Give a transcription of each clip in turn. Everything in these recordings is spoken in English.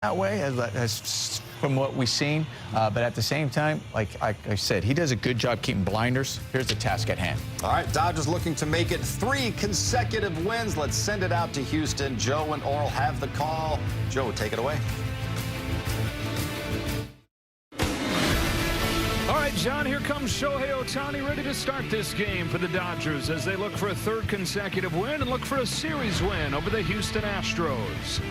that way as from what we've seen. But at the same time, like I said, he does a good job keeping blinders. Here's the task at hand. All right, Dodgers looking to make it 3 consecutive wins. Let's send it out to Houston. Joe and Oral have the call. Joe, take it away. All right, John, here comes Shohei Ohtani ready to start this game for the Dodgers as they look for a 3rd consecutive win and look for a series win over the Houston Astros.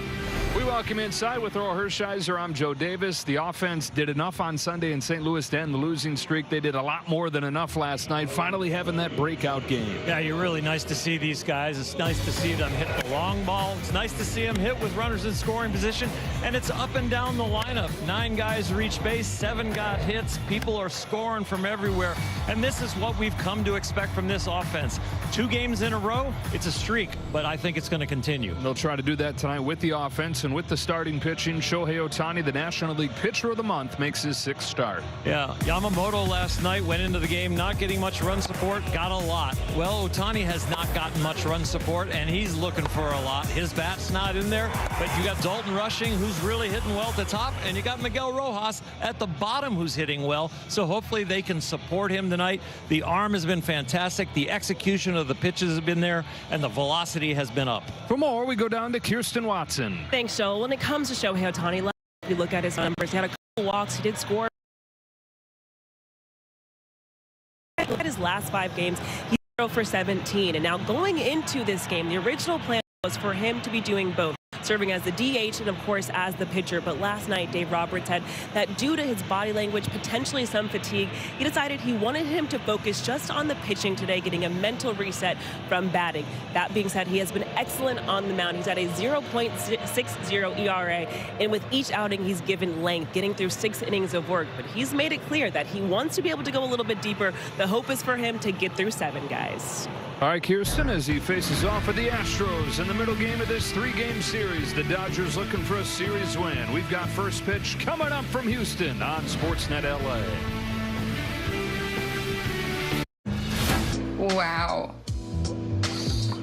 We welcome inside with Earl Hershiser. I'm Joe Davis. The offense did enough on Sunday in St. Louis to end the losing streak. They did a lot more than enough last night, finally having that breakout game. Yeah, you're really nice to see these guys. It's nice to see them hit the long ball. It's nice to see them hit with runners in scoring position. And it's up and down the lineup. 9 guys reached base, 7 got hits. People are scoring from everywhere. And this is what we've come to expect from this offense. 2 games in a row, it's a streak, but I think it's going to continue. They'll try to do that tonight with the offense and with the starting pitching. Shohei Ohtani, the National League Pitcher of the Month, makes his 6th start. Yeah, Yamamoto last night went into the game not getting much run support, got a lot. Well, Ohtani has not gotten much run support, and he's looking for a lot. His bat's not in there, but you got Dalton Rushing, who's really hitting well at the top, and you got Miguel Rojas at the bottom, who's hitting well. So hopefully they can support him tonight. The arm has been fantastic. The execution of the pitches has been there, and the velocity has been up. For more, we go down to Kirsten Watson. Thanks, Joe. When it comes to Shohei Ohtani, if you look at his numbers, he had a couple walks. He did score. Look at his last 5 games. He's 0 for 17. And now going into this game, the original plan was for him to be doing both, serving as the DH and, of course, as the pitcher. But last night, Dave Roberts said that due to his body language, potentially some fatigue, he decided he wanted him to focus just on the pitching today, getting a mental reset from batting. That being said, he has been excellent on the mound. He's at a 0.60 ERA, and with each outing, he's given length, getting through 6 innings of work. But he's made it clear that he wants to be able to go a little bit deeper. The hope is for him to get through 7, guys. All right, Kirsten, as he faces off with the Astros in the middle game of this 3-game series, the Dodgers looking for a series win. We've got first pitch coming up from Houston on Sportsnet LA. Wow.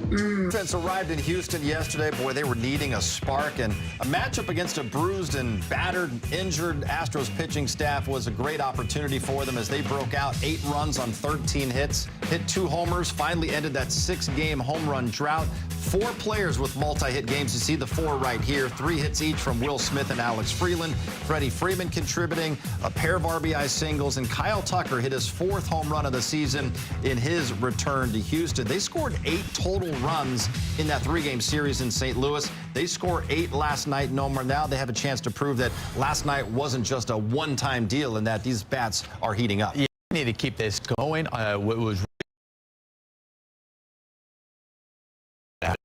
Defense arrived in Houston yesterday. Boy, they were needing a spark, and a matchup against a bruised and battered, injured Astros pitching staff was a great opportunity for them as they broke out 8 runs on 13 hits, hit 2 homers, finally ended that 6-game home run drought. 4 players with multi-hit games. You see the 4 right here. 3 hits each from Will Smith and Alex Freeland. Freddie Freeman contributing, a pair of RBI singles, and Kyle Tucker hit his 4th home run of the season in his return to Houston. They scored 8 total runs in that 3-game series in St. Louis. They scored 8 last night. No more. Now they have a chance to prove that last night wasn't just a one-time deal and that these bats are heating up. Yeah, we need to keep this going. What was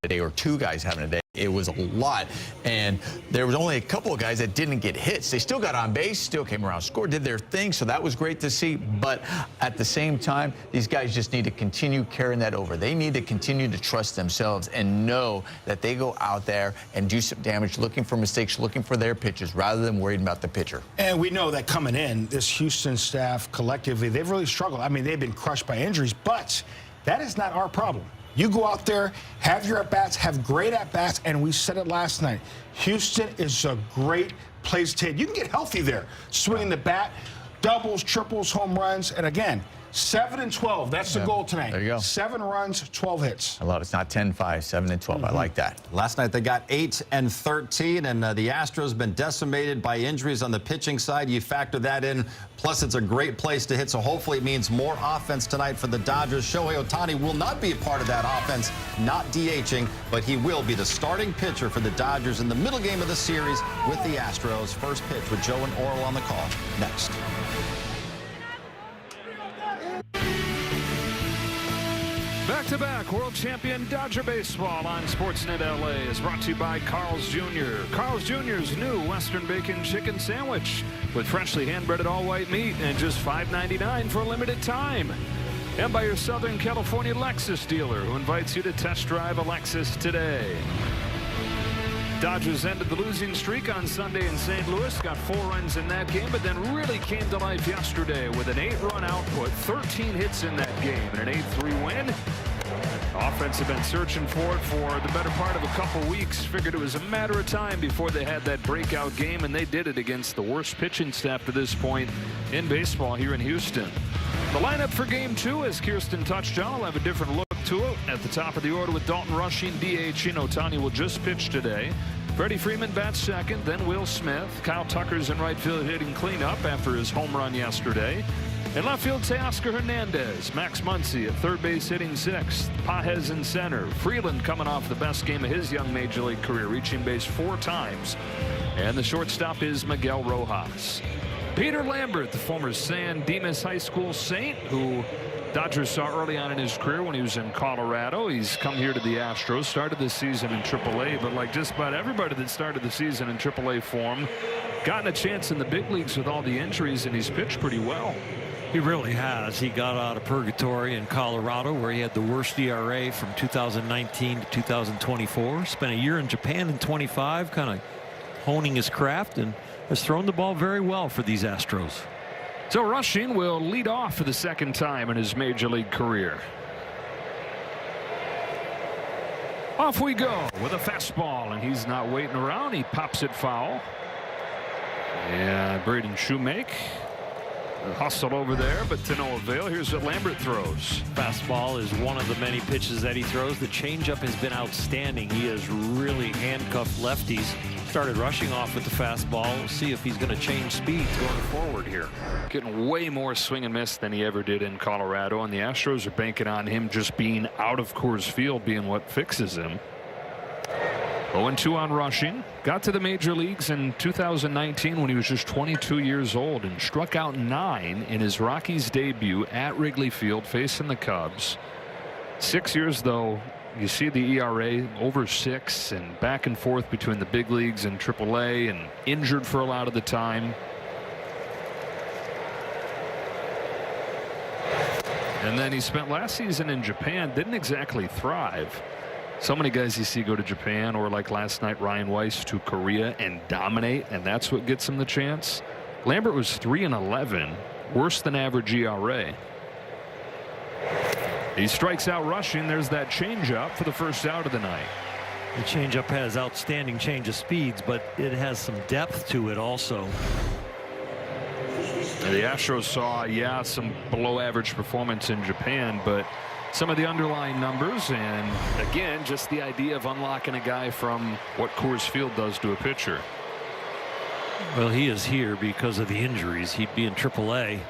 a day or 2 guys having a day. It was a lot, and there was only a couple of guys that didn't get hits. They still got on base, still came around, scored, did their thing, so that was great to see. But at the same time, these guys just need to continue carrying that over. They need to continue to trust themselves and know that they go out there and do some damage, looking for mistakes, looking for their pitches, rather than worrying about the pitcher. And we know that coming in, this Houston staff collectively, they've really struggled. I mean, they've been crushed by injuries, but that is not our problem. You go out there, have your at-bats, have great at-bats, and we said it last night. Houston is a great place to hit. You can get healthy there, swinging the bat, doubles, triples, home runs, and again, 7 and 12. That's the goal tonight. There you go. 7 runs, 12 hits. I love it. It's not 10-5, 7 and 12. I like that. Last night they got 8 and 13, and the Astros been decimated by injuries on the pitching side. You factor that in. Plus, it's a great place to hit, so hopefully it means more offense tonight for the Dodgers. Shohei Ohtani will not be a part of that offense, not DHing, but he will be the starting pitcher for the Dodgers in the middle game of the series with the Astros. First pitch with Joe and Oral on the call. Next. Back-to-back world champion Dodger baseball on Sportsnet LA is brought to you by Carl's Jr. Carl's Jr.'s new Western Bacon Chicken Sandwich with freshly hand-breaded all-white meat and just $5.99 for a limited time. And by your Southern California Lexus dealer, who invites you to test drive a Lexus today. Dodgers ended the losing streak on Sunday in St. Louis, got 4 runs in that game, but then really came to life yesterday with an 8-run output, 13 hits in that game, and an 8-3 win. Offense have been searching for it for the better part of a couple weeks. Figured it was a matter of time before they had that breakout game, and they did it against the worst pitching staff to this point in baseball here in Houston. The lineup for game 2, as Kirsten touched on, will have a different look to it. At the top of the order with Dalton Rushing, DH. Ohtani will just pitch today. Freddie Freeman bats second, then Will Smith. Kyle Tucker's in right field hitting cleanup after his home run yesterday. In left field, Teoscar Hernandez. Max Muncy at third base hitting sixth. Pages in center. Freeland coming off the best game of his young major league career, reaching base 4 times. And the shortstop is Miguel Rojas. Peter Lambert, the former San Dimas High School Saint, who Dodgers saw early on in his career when he was in Colorado. He's come here to the Astros, started the season in AAA, but like just about everybody that started the season in AAA form, gotten a chance in the big leagues with all the injuries, and he's pitched pretty well. He really has. He got out of purgatory in Colorado, where he had the worst ERA from 2019 to 2024. Spent a year in Japan in 25, kind of honing his craft, and has thrown the ball very well for these Astros. So Rushing will lead off for the second time in his major league career. Off we go with a fastball, and he's not waiting around. He pops it foul. And Braden Shoemake hustled over there, but to no avail. Here's what Lambert throws. Fastball is one of the many pitches that he throws. The changeup has been outstanding. He has really handcuffed lefties. Started rushing off with the fastball. We'll see if he's going to change speeds going forward here. Getting way more swing and miss than he ever did in Colorado, and the Astros are banking on him just being out of Coors Field being what fixes him. 0-2 on Rushing. Got to the major leagues in 2019 when he was just 22 years old and struck out 9 in his Rockies debut at Wrigley Field facing the Cubs. 6 years, though. You see the ERA over 6 and back and forth between the big leagues and AAA, and injured for a lot of the time. And then he spent last season in Japan, didn't exactly thrive. So many guys you see go to Japan, or like last night Ryan Weiss to Korea and dominate, and that's what gets him the chance. Lambert was 3-11, worse than average ERA. He strikes out Rushing. There's that changeup for the first out of the night. The changeup has outstanding change of speeds, but it has some depth to it also. And the Astros saw, some below average performance in Japan, but some of the underlying numbers, and again, just the idea of unlocking a guy from what Coors Field does to a pitcher. Well, he is here because of the injuries. He'd be in AAA.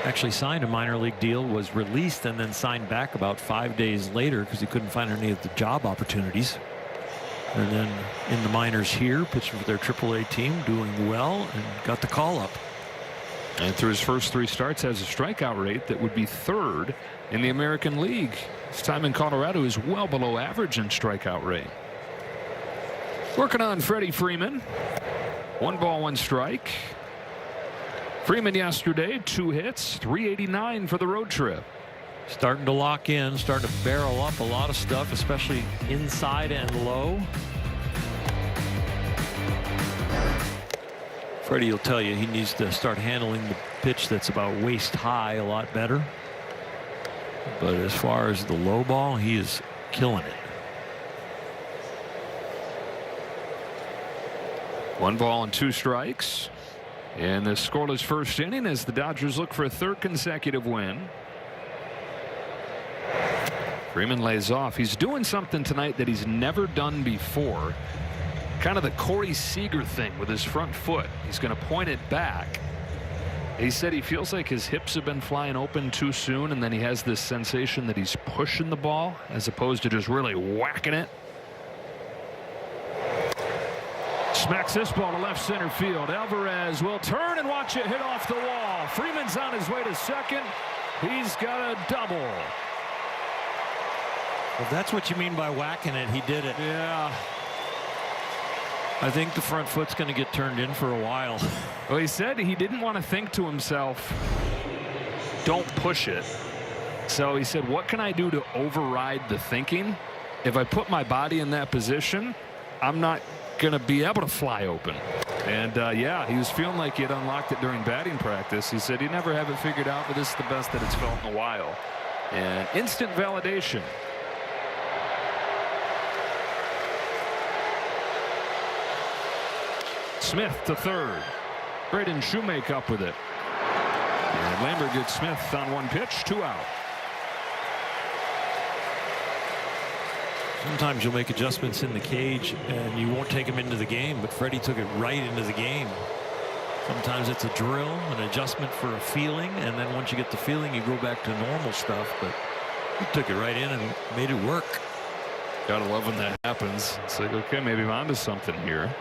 Actually signed a minor league deal, was released, and then signed back about 5 days later because he couldn't find any of the job opportunities. And then in the minors here, pitching for their AAA team, doing well, and got the call up. And through his first 3 starts, has a strikeout rate that would be 3rd in the American League. His time in Colorado is well below average in strikeout rate. Working on Freddie Freeman. 1 ball, 1 strike. Freeman yesterday, 2 hits, 389 for the road trip. Starting to lock in, starting to barrel up a lot of stuff, especially inside and low. Freddie will tell you he needs to start handling the pitch that's about waist high a lot better. But as far as the low ball, he is killing it. 1 ball and 2 strikes. In the scoreless first inning as the Dodgers look for a 3rd consecutive win. Freeman lays off. He's doing something tonight that he's never done before. Kind of the Corey Seager thing with his front foot. He's going to point it back. He said he feels like his hips have been flying open too soon, and then he has this sensation that he's pushing the ball as opposed to just really whacking it. Smacks this ball to left center field. Alvarez will turn and watch it hit off the wall. Freeman's on his way to second. He's got a double. Well, that's what you mean by whacking it. He did it. Yeah. I think the front foot's going to get turned in for a while. Well, he said he didn't want to think to himself, don't push it. So he said, what can I do to override the thinking? If I put my body in that position, I'm not going to be able to fly open. And yeah, he was feeling like he had unlocked it during batting practice. He said he never have it figured out, but this is the best that it's felt in a while. And instant validation. Smith to third. Braden Shoemake up with it. And Lambert gets Smith on one pitch, 2 out. Sometimes you'll make adjustments in the cage and you won't take them into the game, but Freddie took it right into the game. Sometimes it's a drill, an adjustment for a feeling, and then once you get the feeling, you go back to normal stuff. But he took it right in and made it work. Gotta love when that happens. It's like, okay, maybe I'm onto something here.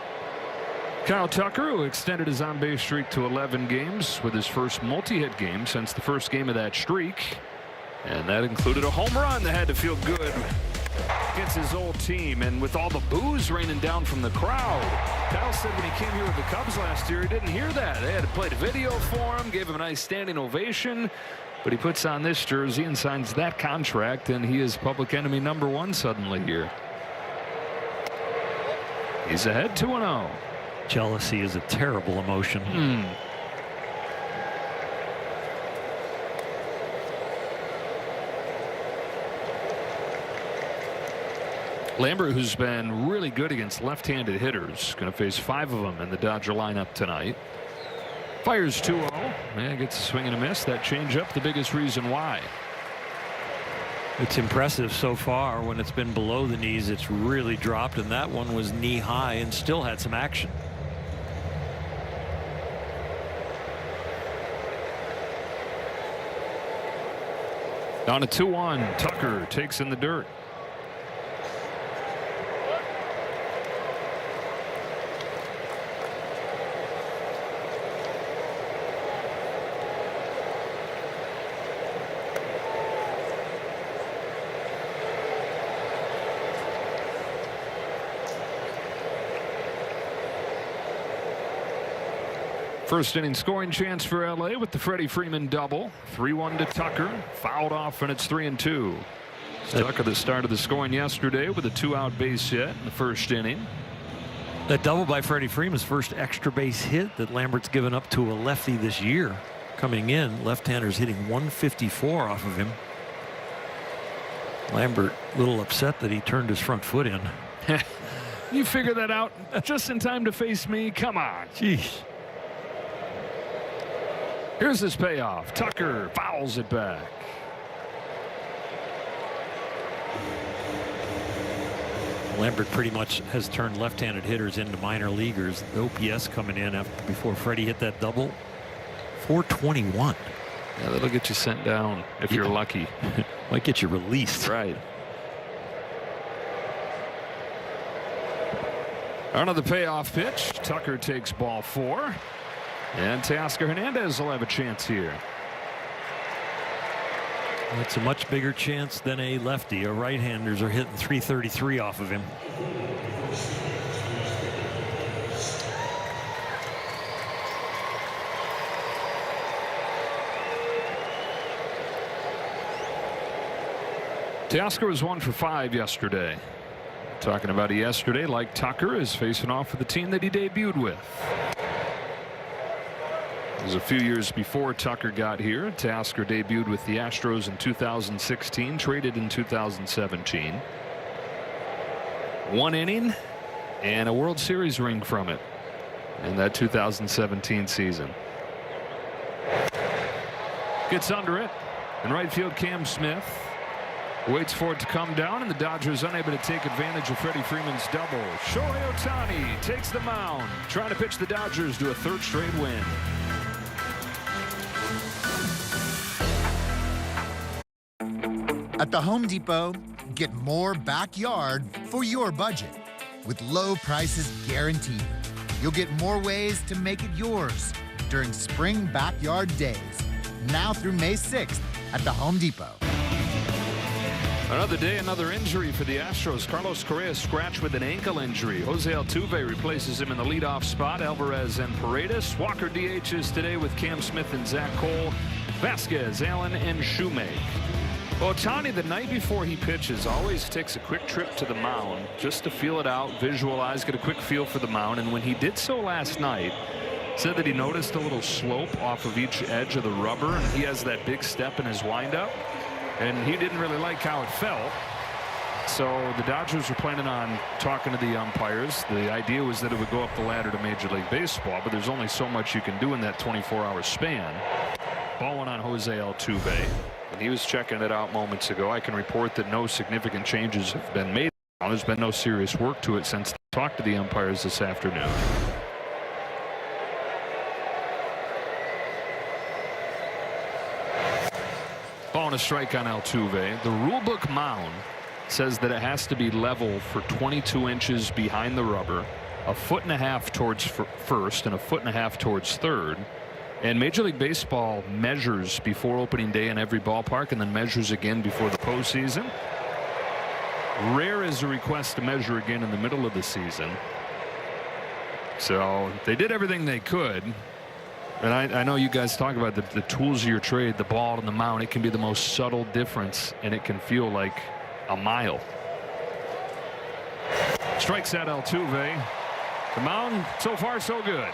Kyle Tucker, who extended his on-base streak to 11 games with his first multi-hit game since the first game of that streak. And that included a home run that had to feel good against his old team. And with all the boos raining down from the crowd, Kyle said when he came here with the Cubs last year, he didn't hear that. They had to play the video for him, gave him a nice standing ovation. But he puts on this jersey and signs that contract, and he is public enemy #1 suddenly here. He's ahead 2-0. Jealousy is a terrible emotion. Lambert, who's been really good against left-handed hitters, going to face 5 of them in the Dodger lineup tonight. Fires 2-0. Man, gets a swing and a miss. That changeup, the biggest reason why. It's impressive so far. When it's been below the knees, it's really dropped, and that one was knee high and still had some action. On a 2-1, Tucker takes in the dirt. First inning scoring chance for LA with the Freddie Freeman double. 3-1 to Tucker. Fouled off, and it's 3-2. Tucker the start of the scoring yesterday with a 2-out base hit in the first inning. That double by Freddie Freeman's first extra base hit that Lambert's given up to a lefty this year. Coming in, left-handers hitting 154 off of him. Lambert a little upset that he turned his front foot in. You figure that out just in time to face me? Come on. Jeez. Here's his payoff. Tucker fouls it back. Lambert pretty much has turned left-handed hitters into minor leaguers. The OPS coming in before Freddie hit that double. 421. Yeah, that'll get you sent down if you're lucky. Might get you released. Right. Another payoff pitch. Tucker takes ball 4. And Teoscar Hernandez will have a chance here. It's a much bigger chance than a lefty. Our right-handers are hitting 333 off of him. Teoscar was 1 for 5 yesterday. Talking about it yesterday, like Tucker is facing off with the team that he debuted with. It was a few years before Tucker got here. Teoscar debuted with the Astros in 2016, traded in 2017. 1 inning and a World Series ring from it in that 2017 season. Gets under it. In right field, Cam Smith waits for it to come down, and the Dodgers unable to take advantage of Freddie Freeman's double. Shohei Ohtani takes the mound, trying to pitch the Dodgers to a 3rd straight win. At the Home Depot, get more backyard for your budget. With low prices guaranteed, you'll get more ways to make it yours during Spring Backyard Days, now through May 6th at the Home Depot. Another day, another injury for the Astros. Carlos Correa scratched with an ankle injury. Jose Altuve replaces him in the leadoff spot. Alvarez and Paredes. Walker DHs today with Cam Smith and Zach Cole. Vasquez, Allen, and Shoemake. Ohtani, the night before he pitches, always takes a quick trip to the mound just to feel it out, visualize, get a quick feel for the mound. And when he did so last night, said that he noticed a little slope off of each edge of the rubber, and he has that big step in his windup. And he didn't really like how it felt. So the Dodgers were planning on talking to the umpires. The idea was that it would go up the ladder to Major League Baseball, but there's only so much you can do in that 24-hour span. Ball went on Jose Altuve, and he was checking it out moments ago. I can report that no significant changes have been made. There's been no serious work to it since they talked to the umpires this afternoon. Ball and a strike on Altuve. The rulebook mound says that it has to be level for 22 inches behind the rubber, a foot and a half towards first and a foot and a half towards third. And Major League Baseball measures before opening day in every ballpark and then measures again before the postseason. Rare is a request to measure again in the middle of the season. So they did everything they could. And I know you guys talk about the tools of your trade, the ball and the mound. It can be the most subtle difference, and it can feel like a mile. Strikes at Altuve. The mound, so far, so good.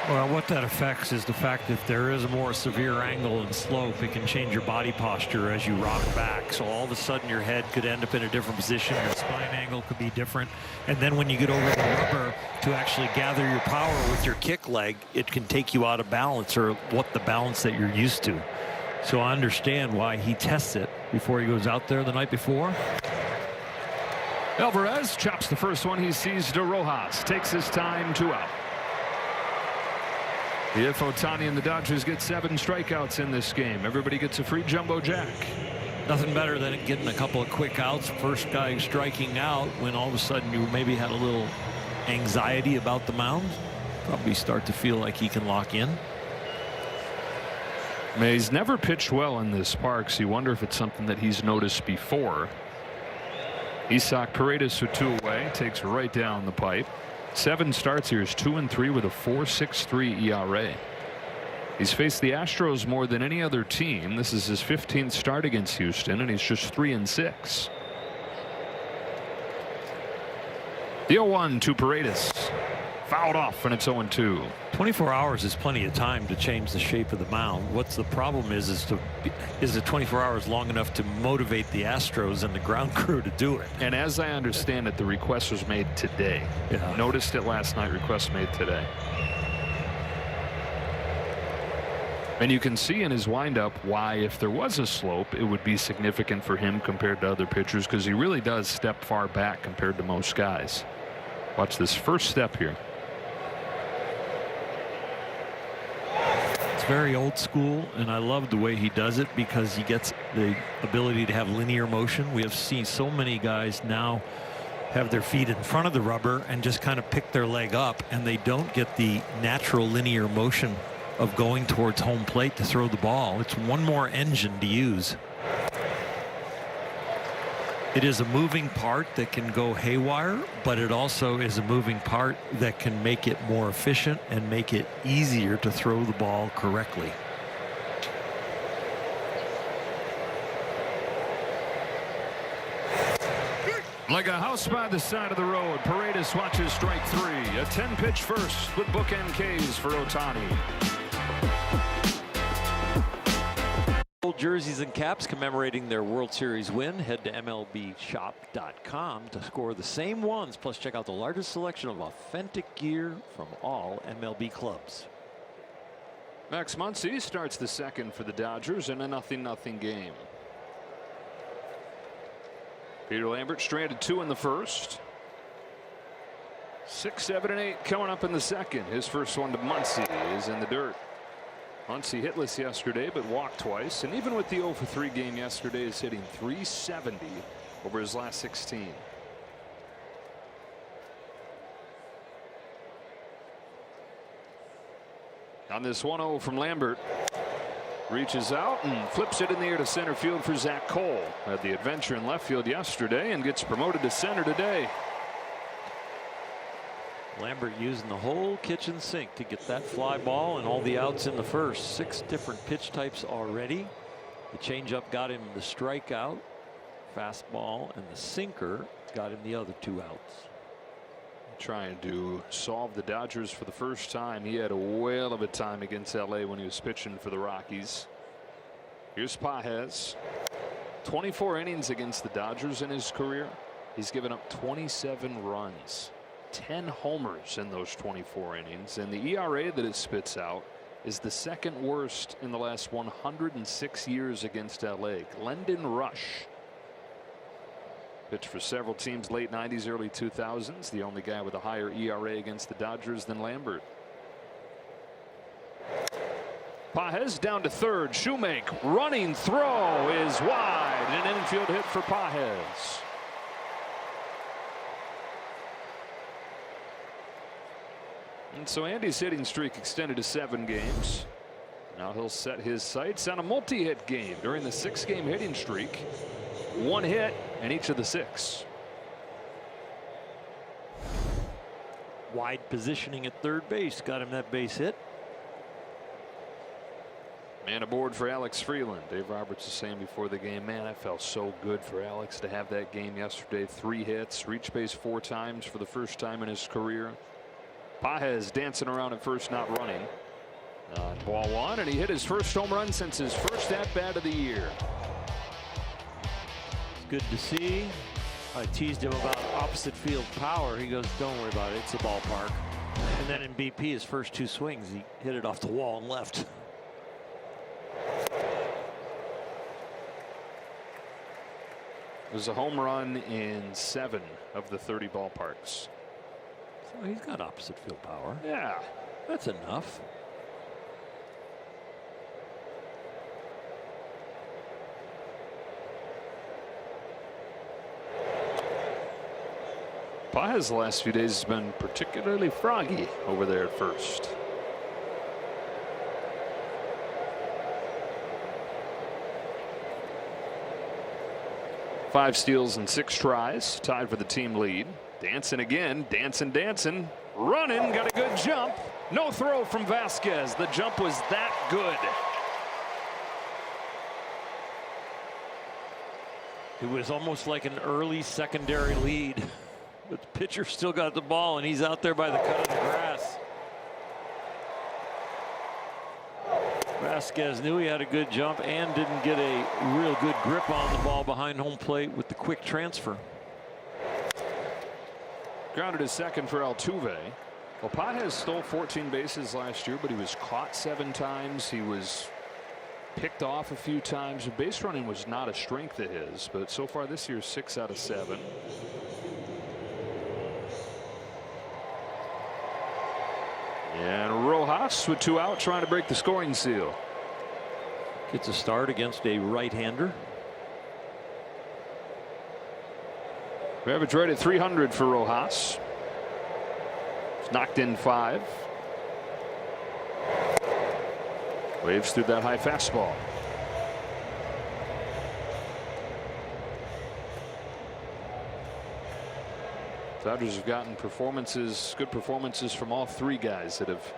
Well, what that affects is the fact that if there is a more severe angle and slope, it can change your body posture as you rock back. So all of a sudden your head could end up in a different position. Your spine angle could be different. And then when you get over the rubber to actually gather your power with your kick leg, it can take you out of balance, or what the balance that you're used to. So I understand why he tests it before he goes out there the night before. Alvarez chops the first one he sees to Rojas. Takes his time, 2 out. If Ohtani and the Dodgers get 7 strikeouts in this game, everybody gets a free jumbo jack. Nothing better than getting a couple of quick outs. First guy striking out when all of a sudden you maybe had a little anxiety about the mound. Probably start to feel like he can lock in. He's never pitched well in this park, so you wonder if it's something that he's noticed before. Isaac Paredes with 2 away, takes right down the pipe. 7 starts here is 2-3 with a 4.63 ERA. He's faced the Astros more than any other team. This is his 15th start against Houston, and he's just 3-6. The 0-1 to Paredes. Fouled off, and it's 0-2. 24 hours is plenty of time to change the shape of the mound. What's the problem is the 24 hours long enough to motivate the Astros and the ground crew to do it? And as I understand it, the request was made today. Yeah. Noticed it last night, request made today. And you can see in his windup why, if there was a slope, it would be significant for him compared to other pitchers, because he really does step far back compared to most guys. Watch this first step here. Very old school, and I love the way he does it because he gets the ability to have linear motion. We have seen so many guys now have their feet in front of the rubber and just kind of pick their leg up, and they don't get the natural linear motion of going towards home plate to throw the ball. It's one more engine to use. It is a moving part that can go haywire, but it also is a moving part that can make it more efficient and make it easier to throw the ball correctly. Like a house by the side of the road, Paredes watches strike 3. A 10-pitch first with bookend Ks for Ohtani. Jerseys and caps commemorating their World Series win. Head to MLBshop.com to score the same ones. Plus, check out the largest selection of authentic gear from all MLB clubs. Max Muncy starts the second for the Dodgers in a 0-0 game. Peter Lambert stranded 2 in the first. 6, 7, and 8 coming up in the second. His first one to Muncy is in the dirt. Muncy hitless yesterday, but walked twice, and even with the 0-for-3 game yesterday, is hitting .370 over his last 16. On this 1-0 from Lambert, reaches out and flips it in the air to center field for Zach Cole. Had the adventure in left field yesterday and gets promoted to center today. Lambert using the whole kitchen sink to get that fly ball and all the outs in the first. 6 different pitch types already. The changeup got him the strikeout. Fastball and the sinker got him the other 2 outs. Trying to solve the Dodgers for the first time. He had a whale of a time against LA when he was pitching for the Rockies. Here's Pages. 24 innings against the Dodgers in his career. He's given up 27 runs, 10 homers in those 24 innings, and the ERA that it spits out is the second worst in the last 106 years against LA. Glendon Rush pitched for several teams late 90s, early 2000s. The only guy with a higher ERA against the Dodgers than Lambert. Pages down to third. Shoemake running throw is wide. An infield hit for Pages. And so Andy's hitting streak extended to 7 games. Now he'll set his sights on a multi-hit game during the 6-game hitting streak. 1 hit in each of the 6. Wide positioning at third base got him that base hit. Man aboard for Alex Freeland. Dave Roberts is saying before the game, man, that felt so good for Alex to have that game yesterday. 3 hits, reached base 4 times for the first time in his career. Pages dancing around at first, not running. Ball 1, and he hit his first home run since his first at-bat of the year. Good to see. I teased him about opposite field power. He goes, don't worry about it. It's a ballpark. And then in BP, his first 2 swings, he hit it off the wall and left. It was a home run in 7 of the 30 ballparks. So he's got opposite field power. Yeah. That's enough. Pages the last few days has been particularly froggy over there at first. Five steals and 6 tries, tied for the team lead. Dancing again, dancing, running, got a good jump. No throw from Vasquez. The jump was that good. It was almost like an early secondary lead. But the pitcher still got the ball, and he's out there by the cut of the grass. Vasquez knew he had a good jump and didn't get a real good grip on the ball behind home plate with the quick transfer. Grounded to second for Altuve. Well, Pages stole 14 bases last year, but he was caught 7 times. He was picked off a few times. Base running was not a strength of his, but so far this year, 6 out of 7. And Rojas with 2 out, trying to break the scoring seal. Gets a start against a right-hander. Average right at 300 for Rojas. It's knocked in 5. Waves through that high fastball. Dodgers have gotten good performances from all 3 guys that have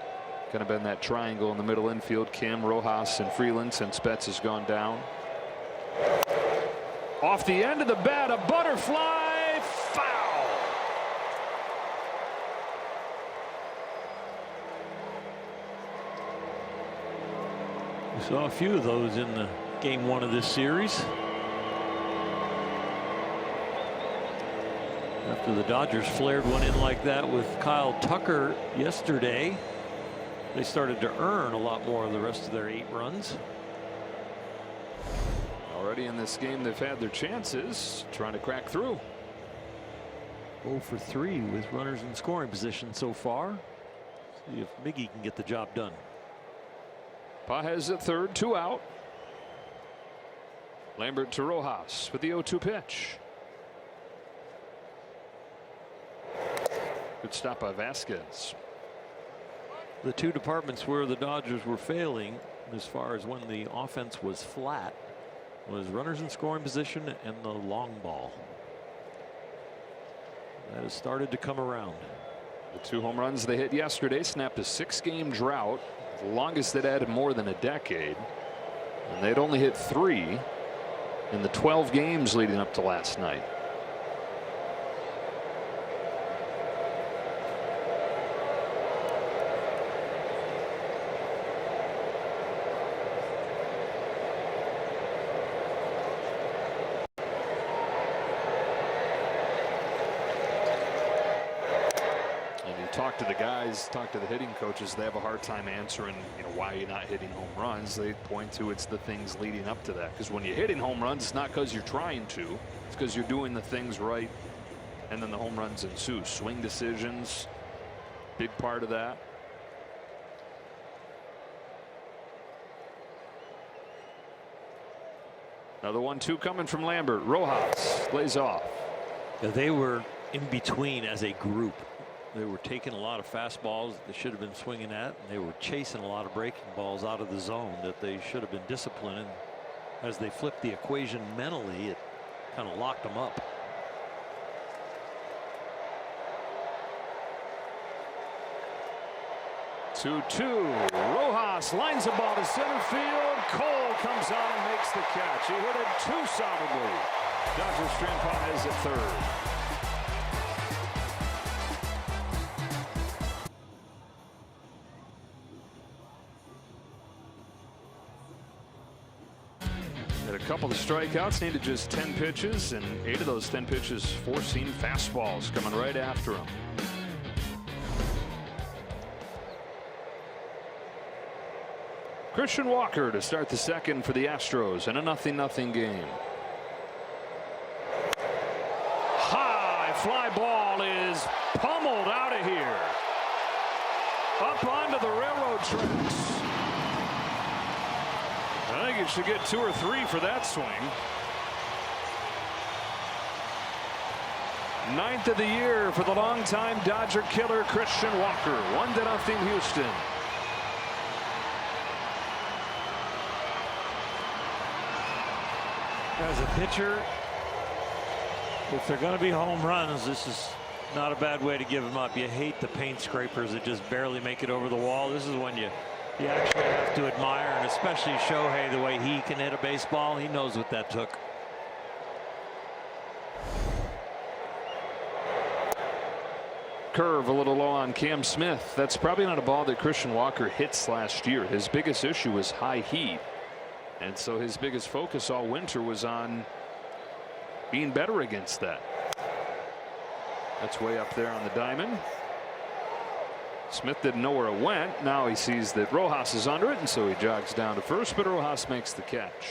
kind of been that triangle in the middle infield. Kim, Rojas, and Freeland since Betts has gone down. Off the end of the bat, a butterfly foul. We saw a few of those in the game 1 of this series. After the Dodgers flared one in like that with Kyle Tucker yesterday, they started to earn a lot more of the rest of their 8 runs. Already in this game, they've had their chances, trying to crack through. 0 for 3 with runners in scoring position so far. See if Miggy can get the job done. Pages at third, 2 out. Lambert to Rojas with the 0-2 pitch. Good stop by Vasquez. The 2 departments where the Dodgers were failing as far as when the offense was flat was runners in scoring position and the long ball. That has started to come around. The 2 home runs they hit yesterday snapped a 6-game drought, the longest they'd had in more than a decade. And they'd only hit 3 in the 12 games leading up to last night. talk to the guys, talk to the hitting coaches, they have a hard time answering, why you're not hitting home runs. They point to it's the things leading up to that. Because when you're hitting home runs, it's not because you're trying to. It's because you're doing the things right, and then the home runs ensue. Swing decisions, big part of that. Another 1-2 coming from Lambert. Rojas lays off. They were in between as a group. They were taking a lot of fastballs they should have been swinging at, and they were chasing a lot of breaking balls out of the zone that they should have been disciplining. As they flipped the equation mentally, it kind of locked them up. Two. Rojas lines the ball to center field. Cole comes on and makes the catch. He hit it too solidly. Dodgers Strampon is at third. A couple of strikeouts, needed just 10 pitches, and 8 of those 10 pitches four-seam fastballs coming right after him. Christian Walker to start the second for the Astros in a 0-0 game. High fly ball is pummeled out of here. Up onto the railroad tracks. I think it should get 2 or 3 for that swing. 9th of the year for the longtime Dodger killer Christian Walker. 1-0 Houston. As a pitcher, if they're going to be home runs, this is not a bad way to give them up. You hate the paint scrapers that just barely make it over the wall. This is when you actually have to admire, and especially Shohei, the way he can hit a baseball. He knows what that took. Curve a little low on Cam Smith. That's probably not a ball that Christian Walker hits last year. His biggest issue was high heat, and so his biggest focus all winter was on being better against that. That's way up there on the diamond. Smith didn't know where it went. Now he sees that Rojas is under it, and so he jogs down to first, but Rojas makes the catch.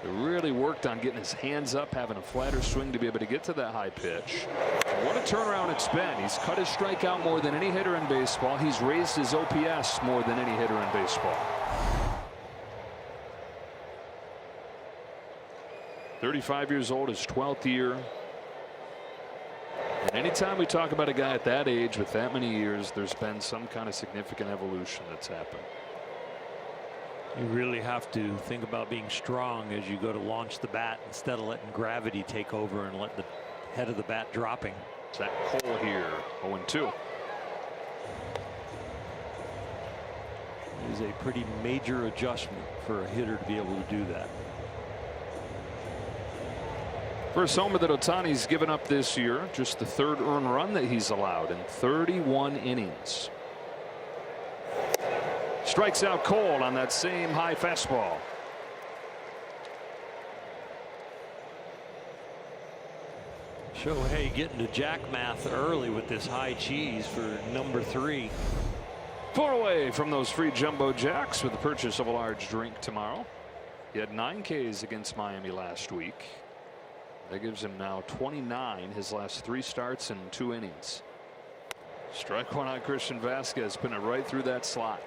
He really worked on getting his hands up, having a flatter swing to be able to get to that high pitch. And what a turnaround it's been. He's cut his strikeout more than any hitter in baseball. He's raised his OPS more than any hitter in baseball. 35 years old, his 12th year. And anytime we talk about a guy at that age with that many years, there's been some kind of significant evolution that's happened. You really have to think about being strong as you go to launch the bat instead of letting gravity take over and let the head of the bat dropping. Zach Cole here, 0-2. It is a pretty major adjustment for a hitter to be able to do that. First homer that Ohtani's given up this year, just the 3rd earned run that he's allowed in 31 innings. Strikes out Cole on that same high fastball. Shohei getting to Jack math early with this high cheese for number 3. 4 away from those free jumbo jacks with the purchase of a large drink tomorrow. He had 9 Ks against Miami last week. That gives him now 29 his last 3 starts in 2 innings. Strike one on Christian Vasquez, putting it right through that slot.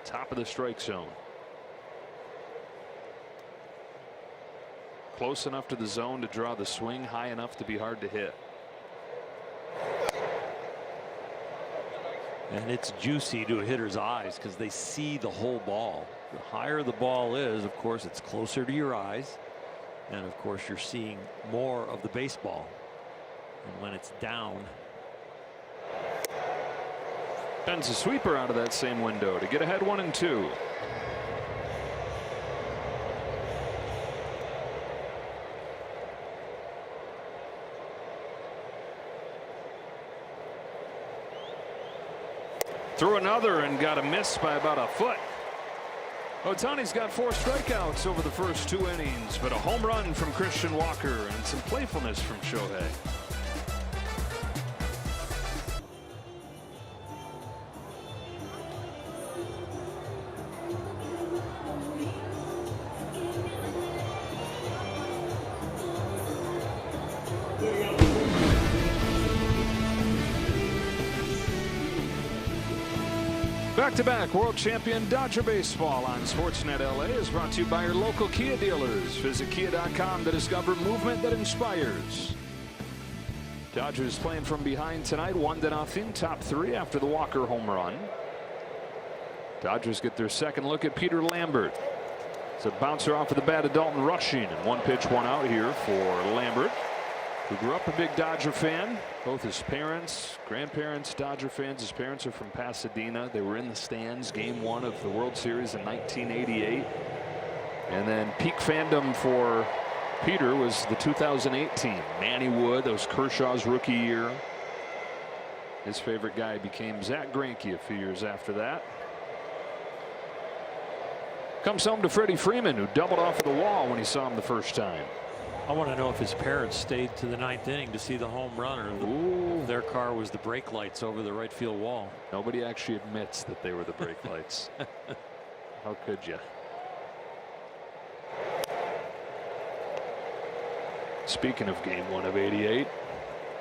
Top of the strike zone. Close enough to the zone to draw the swing, high enough to be hard to hit. And it's juicy to a hitter's eyes because they see the whole ball. The higher the ball is, of course, it's closer to your eyes. And of course, you're seeing more of the baseball. And when it's down, Sends a sweeper out of that same window to get ahead 1-2. Threw another and got a miss by about a foot. Ohtani's got 4 strikeouts over the first 2 innings, but a home run from Christian Walker and some playfulness from Shohei. Back-to-back world champion Dodger baseball on Sportsnet LA is brought to you by your local Kia dealers. Visit kia.com to discover movement that inspires. Dodgers playing from behind tonight, 1-0, top 3 after the Walker home run. Dodgers get their second look at Peter Lambert. It's a bouncer off of the bat of Dalton Rushing, and 1 pitch, 1 out here for Lambert, who grew up a big Dodger fan. Both his parents, grandparents, Dodger fans. His parents are from Pasadena. They were in the stands game 1 of the World Series in 1988. And then peak fandom for Peter was the 2008 team. Manny Wood, that was Kershaw's rookie year. His favorite guy became Zach Greinke a few years after that. Comes home to Freddie Freeman, who doubled off of the wall when he saw him the first time. I want to know if his parents stayed to the 9th inning to see the home run, or their car was the brake lights over the right field wall. Nobody actually admits that they were the brake lights. How could you? Speaking of game 1 of '88,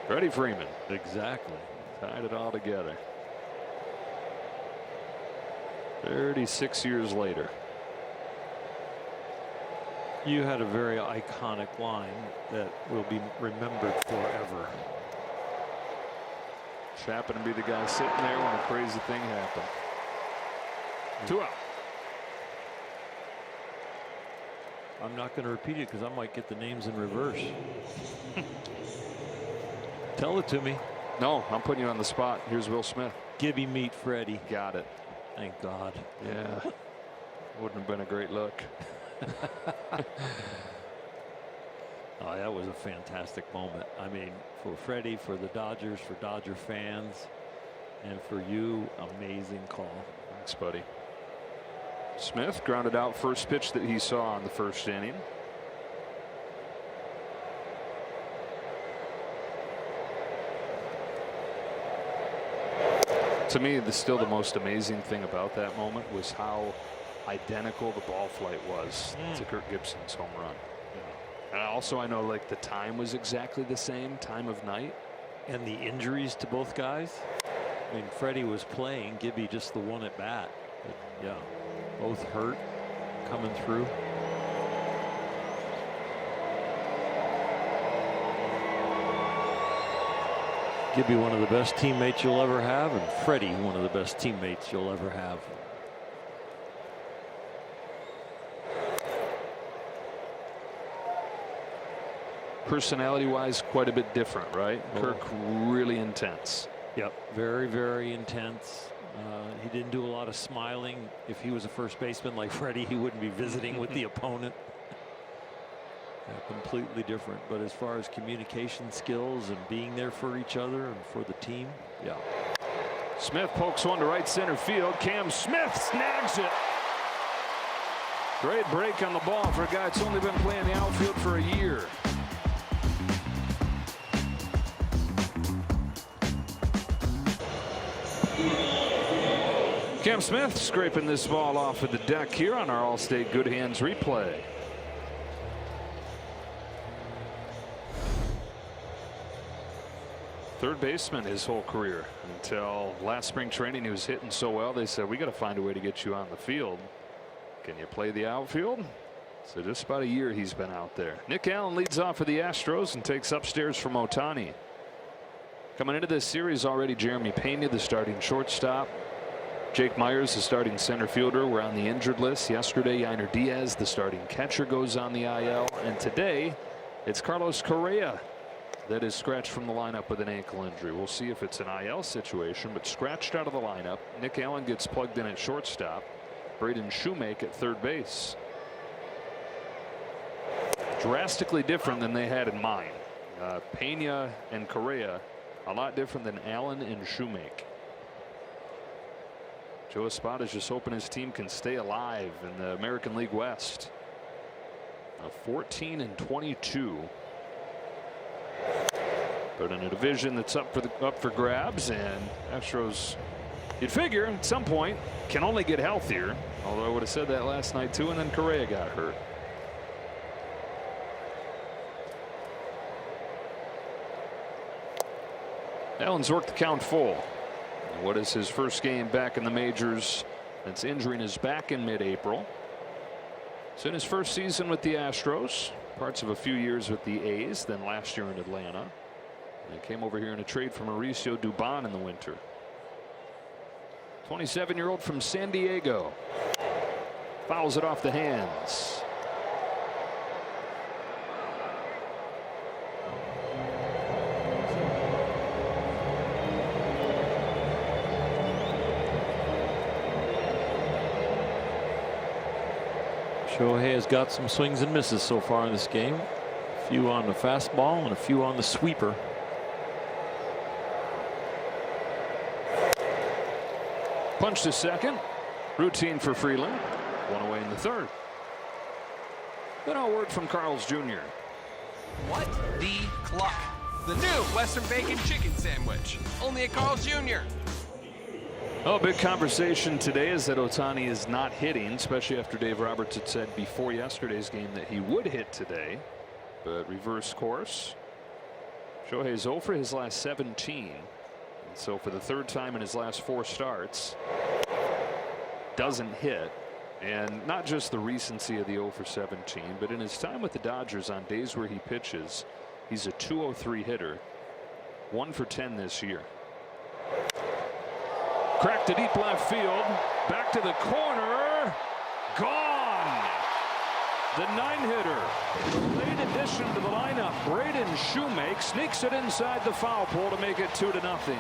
Freddie Freeman. Exactly. Tied it all together. 36 years later. You had a very iconic line that will be remembered forever. Just happened to be the guy sitting there when a crazy thing happened. 2 out. I'm not going to repeat it because I might get the names in reverse. Tell it to me. No, I'm putting you on the spot. Here's Will Smith. Gibby meet Freddie. Got it. Thank God. Yeah. Wouldn't have been a great look. Oh, that was a fantastic moment. I mean, for Freddie, for the Dodgers, for Dodger fans, and for you, amazing call. Thanks, buddy. Smith grounded out first pitch that he saw in the first inning. To me, still the most amazing thing about that moment was how identical the ball flight was to Kirk Gibson's home run. And also, I know, like, the time was exactly the same time of night. And the injuries to both guys. I mean, Freddie was playing, Gibby just the one at bat. But yeah, both hurt, coming through. Gibby, one of the best teammates you'll ever have, and Freddie, one of the best teammates you'll ever have. Personality-wise, quite a bit different, right? Oh. Kirk really intense. Yep, very, very intense. He didn't do a lot of smiling. If he was a first baseman like Freddie, he wouldn't be visiting with the opponent. Completely different. But as far as communication skills and being there for each other and for the team, yeah. Smith pokes one to right center field. Cam Smith snags it. Great break on the ball for a guy that's only been playing the outfield for a year. Cam Smith scraping this ball off of the deck here on our All-State Good Hands replay. Third baseman his whole career until last spring training. He was hitting so well, they said, we got to find a way to get you on the field. Can you play the outfield? So just about a year he's been out there. Nick Allen leads off for the Astros and takes upstairs from Ohtani. Coming into this series already, Jeremy Pena, the starting shortstop. Jake Myers, the starting center fielder, were on the injured list. Yesterday, Yainer Diaz, the starting catcher, goes on the IL. And today, it's Carlos Correa that is scratched from the lineup with an ankle injury. We'll see if it's an IL situation, but scratched out of the lineup. Nick Allen gets plugged in at shortstop. Braden Shoemake at third base. Drastically different than they had in mind. Pena and Correa, a lot different than Allen and Shoemake. Joe Espada is just hoping his team can stay alive in the American League West. 14-22. But in a division that's up for grabs, and Astros, you'd figure at some point, can only get healthier. Although I would have said that last night too, and then Correa got hurt. Allen's worked the count full. What is his first game back in the majors since injuring his back in mid-April. It's in his first season with the Astros, parts of a few years with the A's, then last year in Atlanta. And came over here in a trade for Mauricio Dubon in the winter. 27-year-old from San Diego. Fouls it off the hands. Shohei has got some swings and misses so far in this game. A few on the fastball and a few on the sweeper. Punch to second. Routine for Freeland. One away in the third. Then a word from Carl's Jr. What the cluck? The new Western Bacon Chicken Sandwich. Only at Carl's Jr. Oh, big conversation today is that Ohtani is not hitting, especially after Dave Roberts had said before yesterday's game that he would hit today. But reverse course. Shohei's 0 for his last 17. And so for the third time in his last 4 starts, doesn't hit. And not just the recency of the 0 for 17, but in his time with the Dodgers on days where he pitches, he's a .203 hitter. 1 for 10 this year. Cracked to deep left field. Back to the corner. Gone. The 9-hitter. Late addition to the lineup. Braden Shoemake sneaks it inside the foul pole to make it 2-0.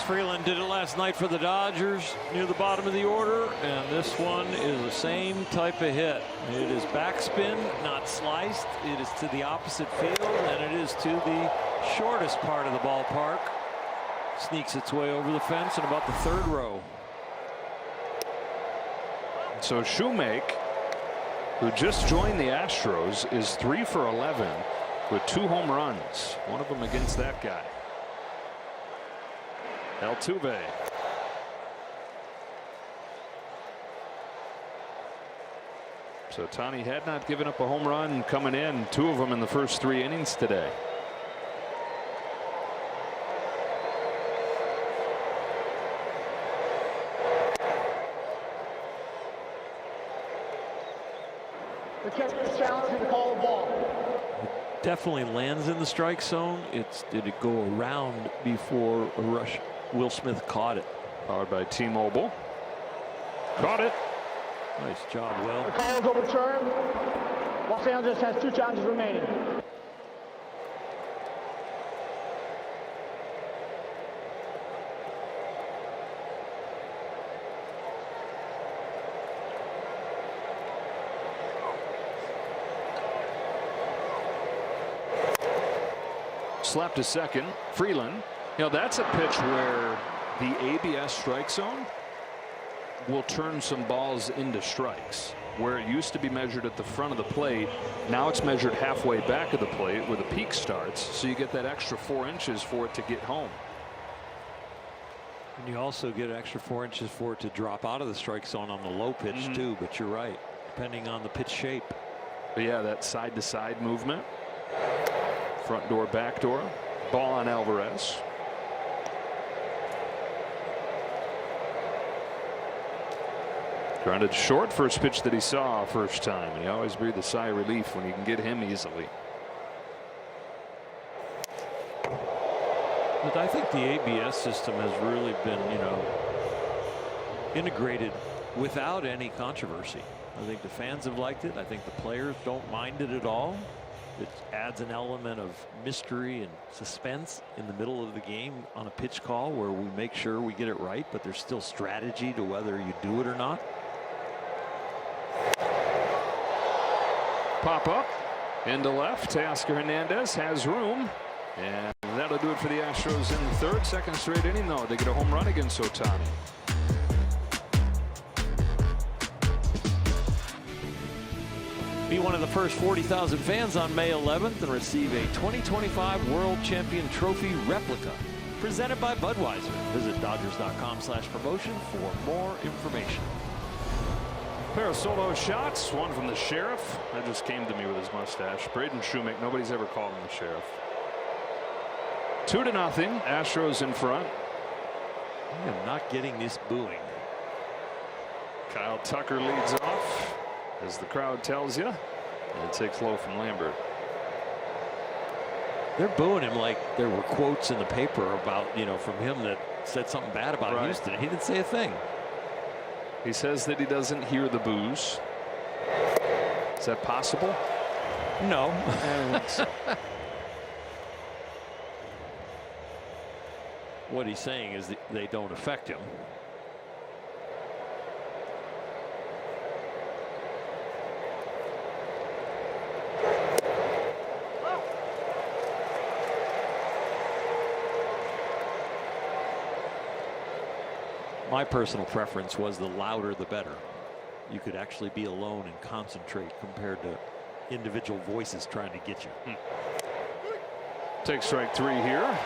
Freeland did it last night for the Dodgers near the bottom of the order, and this one is the same type of hit. It is backspin, not sliced. It is to the opposite field, and it is to the shortest part of the ballpark. Sneaks its way over the fence in about the third row. So Shoemake, who just joined the Astros, is 3 for 11 with 2 home runs. One of them against that guy. Altuve. So Ohtani had not given up a home run coming in, 2 of them in the first 3 innings today. The catcher's challenge to call a ball. Definitely lands in the strike zone. Did it go around before a rush? Will Smith caught it. Powered by T-Mobile. Caught it. Nice job, Will. The call is overturned. Los Angeles has 2 challenges remaining. Slapped to second. Freeland. You know, that's a pitch where the ABS strike zone will turn some balls into strikes. Where it used to be measured at the front of the plate, now it's measured halfway back of the plate where the peak starts, so you get that extra 4 inches for it to get home. And you also get an extra 4 inches for it to drop out of the strike zone on the low pitch too, but you're right, depending on the pitch shape. But yeah, that side to side movement. Front door, back door. Ball on Alvarez. Grounded short, first pitch that he saw first time, and he always breathed a sigh of relief when you can get him easily. But I think the ABS system has really been, integrated without any controversy. I think the fans have liked it. I think the players don't mind it at all. It adds an element of mystery and suspense in the middle of the game on a pitch call where we make sure we get it right, but there's still strategy to whether you do it or not. Pop up into left. Teoscar Hernandez has room, and that'll do it for the Astros in the third. Second straight inning, though. They get a home run against Ohtani. Be one of the first 40,000 fans on May 11th and receive a 2025 World Champion Trophy replica presented by Budweiser. Visit Dodgers.com/promotion for more information. Pair of solo shots, one from the sheriff. That just came to me with his mustache. Braden Shoemaker, nobody's ever called him the sheriff. 2-0. Astros in front. I am not getting this booing. Kyle Tucker leads off, as the crowd tells you. And it takes low from Lambert. They're booing him like there were quotes in the paper about, from him that said something bad about Houston. He didn't say a thing. He says that he doesn't hear the boos. Is that possible? No. I don't think so. What he's saying is that they don't affect him. My personal preference was the louder the better. You could actually be alone and concentrate compared to individual voices trying to get you. Take strike 3 here.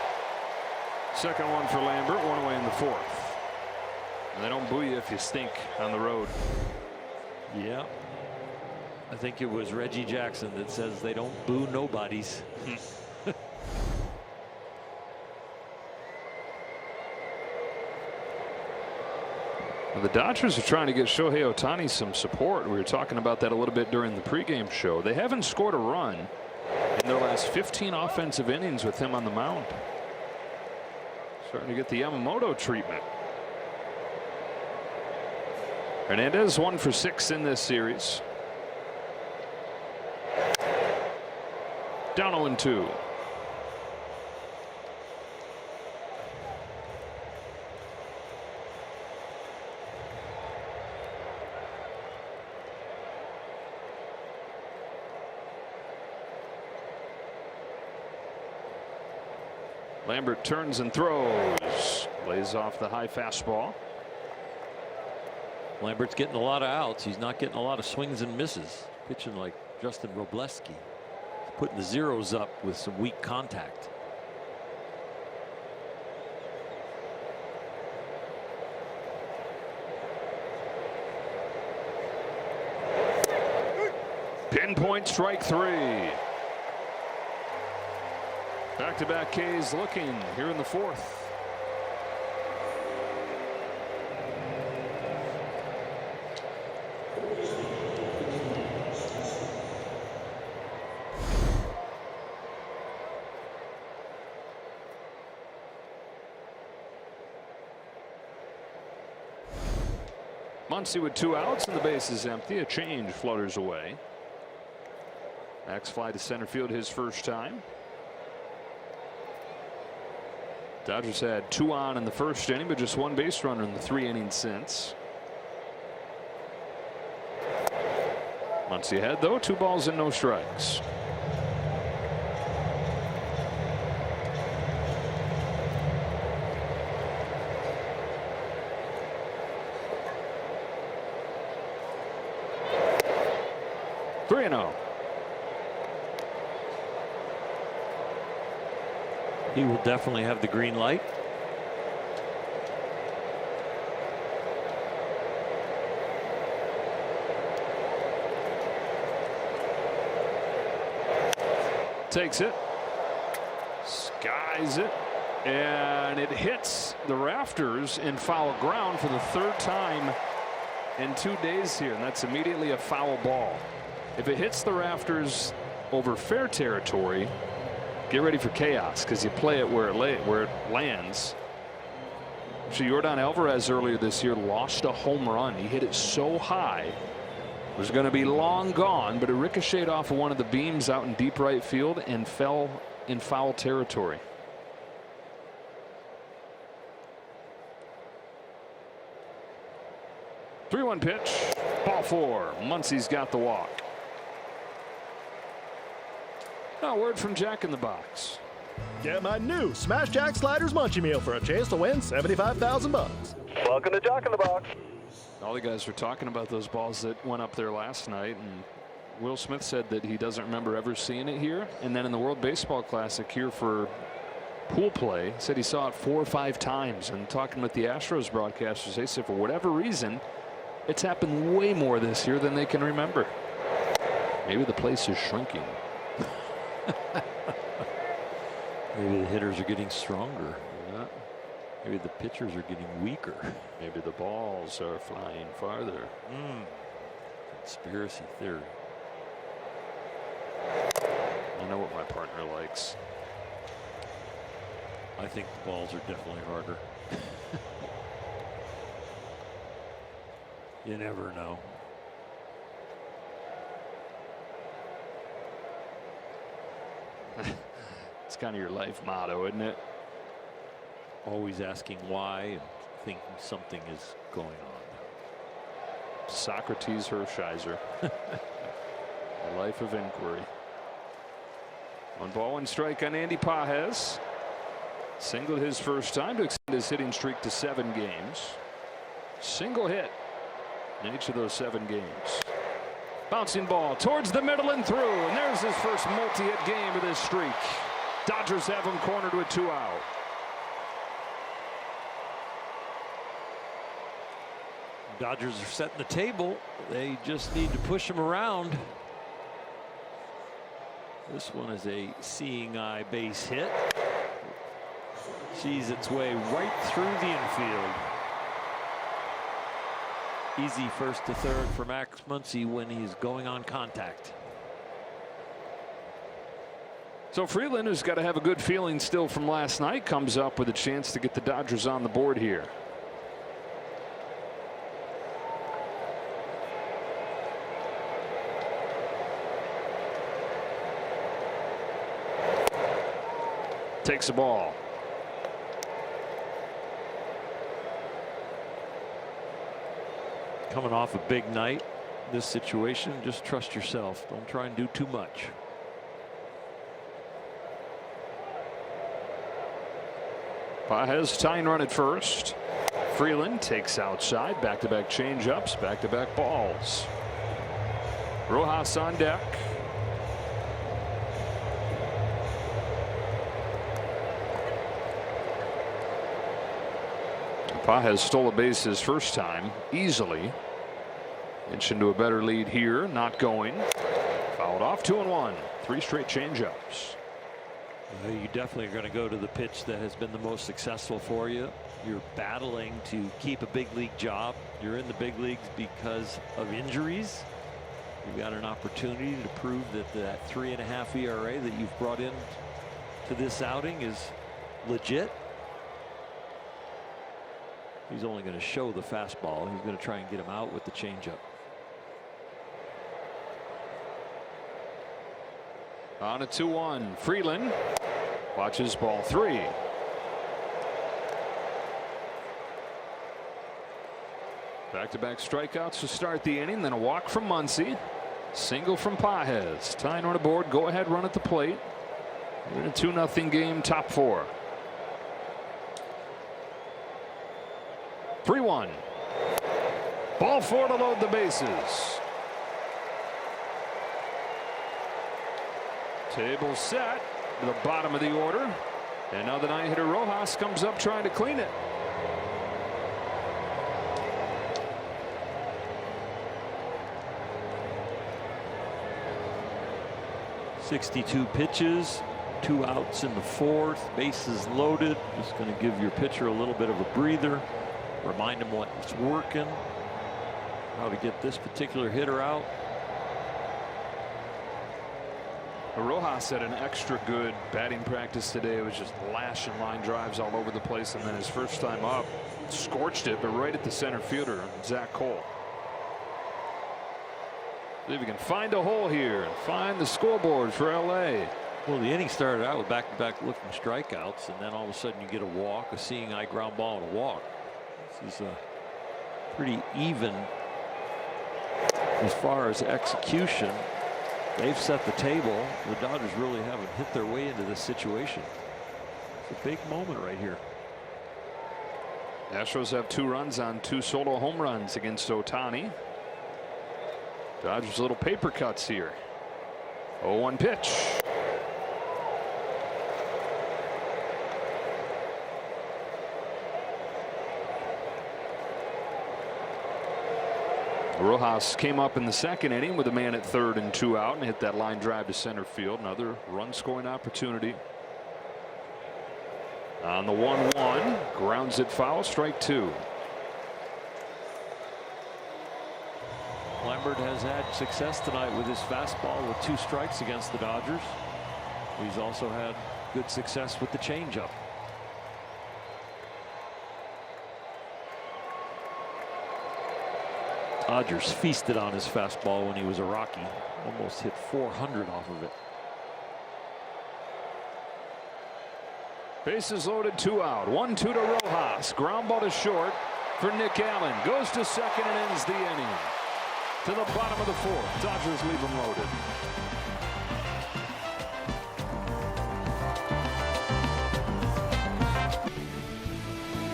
Second one for Lambert, one away in the 4th. And they don't boo you if you stink on the road. Yeah. I think it was Reggie Jackson that says they don't boo nobodies. Well, the Dodgers are trying to get Shohei Ohtani some support. We were talking about that a little bit during the pregame show. They haven't scored a run in their last 15 offensive innings with him on the mound. Starting to get the Yamamoto treatment. Hernandez 1 for 6 in this series. Down 0-2. Lambert turns and throws. Lays off the high fastball. Lambert's getting a lot of outs. He's not getting a lot of swings and misses. Pitching like Justin Robleski. Putting the zeros up with some weak contact. Pinpoint strike 3. Back-to-back Ks looking here in the 4th. Muncy with 2 outs and the base is empty. A change flutters away. Max fly to center field his first time. Dodgers had 2 on in the first inning, but just 1 base runner in the 3 innings since. Muncy ahead though, 2 balls and no strikes. He will definitely have the green light. Takes it, skies it, and it hits the rafters in foul ground for the 3rd time in 2 days here, and that's immediately a foul ball. If it hits the rafters over fair territory, get ready for chaos, because you play it where it lands. So Yordan Alvarez earlier this year lost a home run. He hit it so high, it was going to be long gone, but it ricocheted off of one of the beams out in deep right field and fell in foul territory. The 3-1 pitch, ball 4. Muncy's got the walk. Now, word from Jack in the Box. Get my new Smash Jack Sliders Munchie Meal for a chance to win $75,000. Welcome to Jack in the Box. All the guys were talking about those balls that went up there last night, and Will Smith said that he doesn't remember ever seeing it here. And then in the World Baseball Classic here for pool play, said he saw it 4 or 5 times. And talking with the Astros broadcasters, they said for whatever reason, It's happened way more this year than they can remember. Maybe the place is shrinking. Maybe the hitters are getting stronger. Yeah. Maybe the pitchers are getting weaker. Maybe the balls are flying farther. Conspiracy theory. I know what my partner likes. I think the balls are definitely harder. You never know. It's kind of your life motto, isn't it? Always asking why and thinking something is going on. Socrates Hershiser. A life of inquiry. 1 ball, 1 strike on Andy Pages. Singled his first time to extend his hitting streak to 7 games. Single hit in each of those 7 games. Bouncing ball towards the middle and through, and there's his first multi-hit game of this streak. Dodgers have him cornered with 2 out. Dodgers are setting the table. They just need to push him around. This one is a seeing eye base hit. Sees its way right through the infield. Easy first to third for Max Muncy when he's going on contact. So Freeland, who's got to have a good feeling still from last night, comes up with a chance to get the Dodgers on the board here. Takes the ball. Coming off a big night, this situation, just trust yourself. Don't try and do too much. Pages tying run at first. Freeland takes outside. Back-to-back changeups, back-to-back balls. Rojas on deck. Pages stole a base his first time easily. Inch into a better lead here. Not going. Fouled off. 2-1. 3 straight changeups. You definitely are going to go to the pitch that has been the most successful for you. You're battling to keep a big league job. You're in the big leagues because of injuries. You've got an opportunity to prove that that 3.5 ERA that you've brought in to this outing is legit. He's only going to show the fastball. He's going to try and get him out with the changeup. On a 2-1. Freeland watches ball 3. Back-to-back strikeouts to start the inning, then a walk from Muncy. Single from Pages. Tying run aboard. Go ahead run at the plate. We're in a 2-0 game, top 4. 3-1. Ball 4 to load the bases. Table set to the bottom of the order. And now the 9-hitter Rojas comes up trying to clean it. .62 pitches, 2 outs in the 4th, bases loaded. Just going to give your pitcher a little bit of a breather. Remind him what's working, how to get this particular hitter out. Rojas had an extra good batting practice today. It was just lashing line drives all over the place, and then his first time up, scorched it, but right at the center fielder, Zach Cole. See if he can find a hole here and find the scoreboard for LA. Well, the inning started out with back-to-back looking strikeouts, and then all of a sudden you get a walk, a seeing eye ground ball, and a walk. This is pretty even as far as execution. They've set the table. The Dodgers really haven't hit their way into this situation. It's a big moment right here. Astros have 2 runs on 2 solo home runs against Ohtani. Dodgers little paper cuts here. 0-1 pitch. Rojas came up in the second inning with a man at third and 2 out and hit that line drive to center field. Another run scoring opportunity. On the 1-1, grounds it foul, strike 2. Lambert has had success tonight with his fastball with 2 strikes against the Dodgers. He's also had good success with the changeup. Dodgers feasted on his fastball when he was a Rocky. Almost hit 400 off of it. Bases loaded, 2 out. 1-2 to Rojas. Ground ball to short for Nick Allen. Goes to second and ends the inning. To the bottom of the 4th. Dodgers leave him loaded.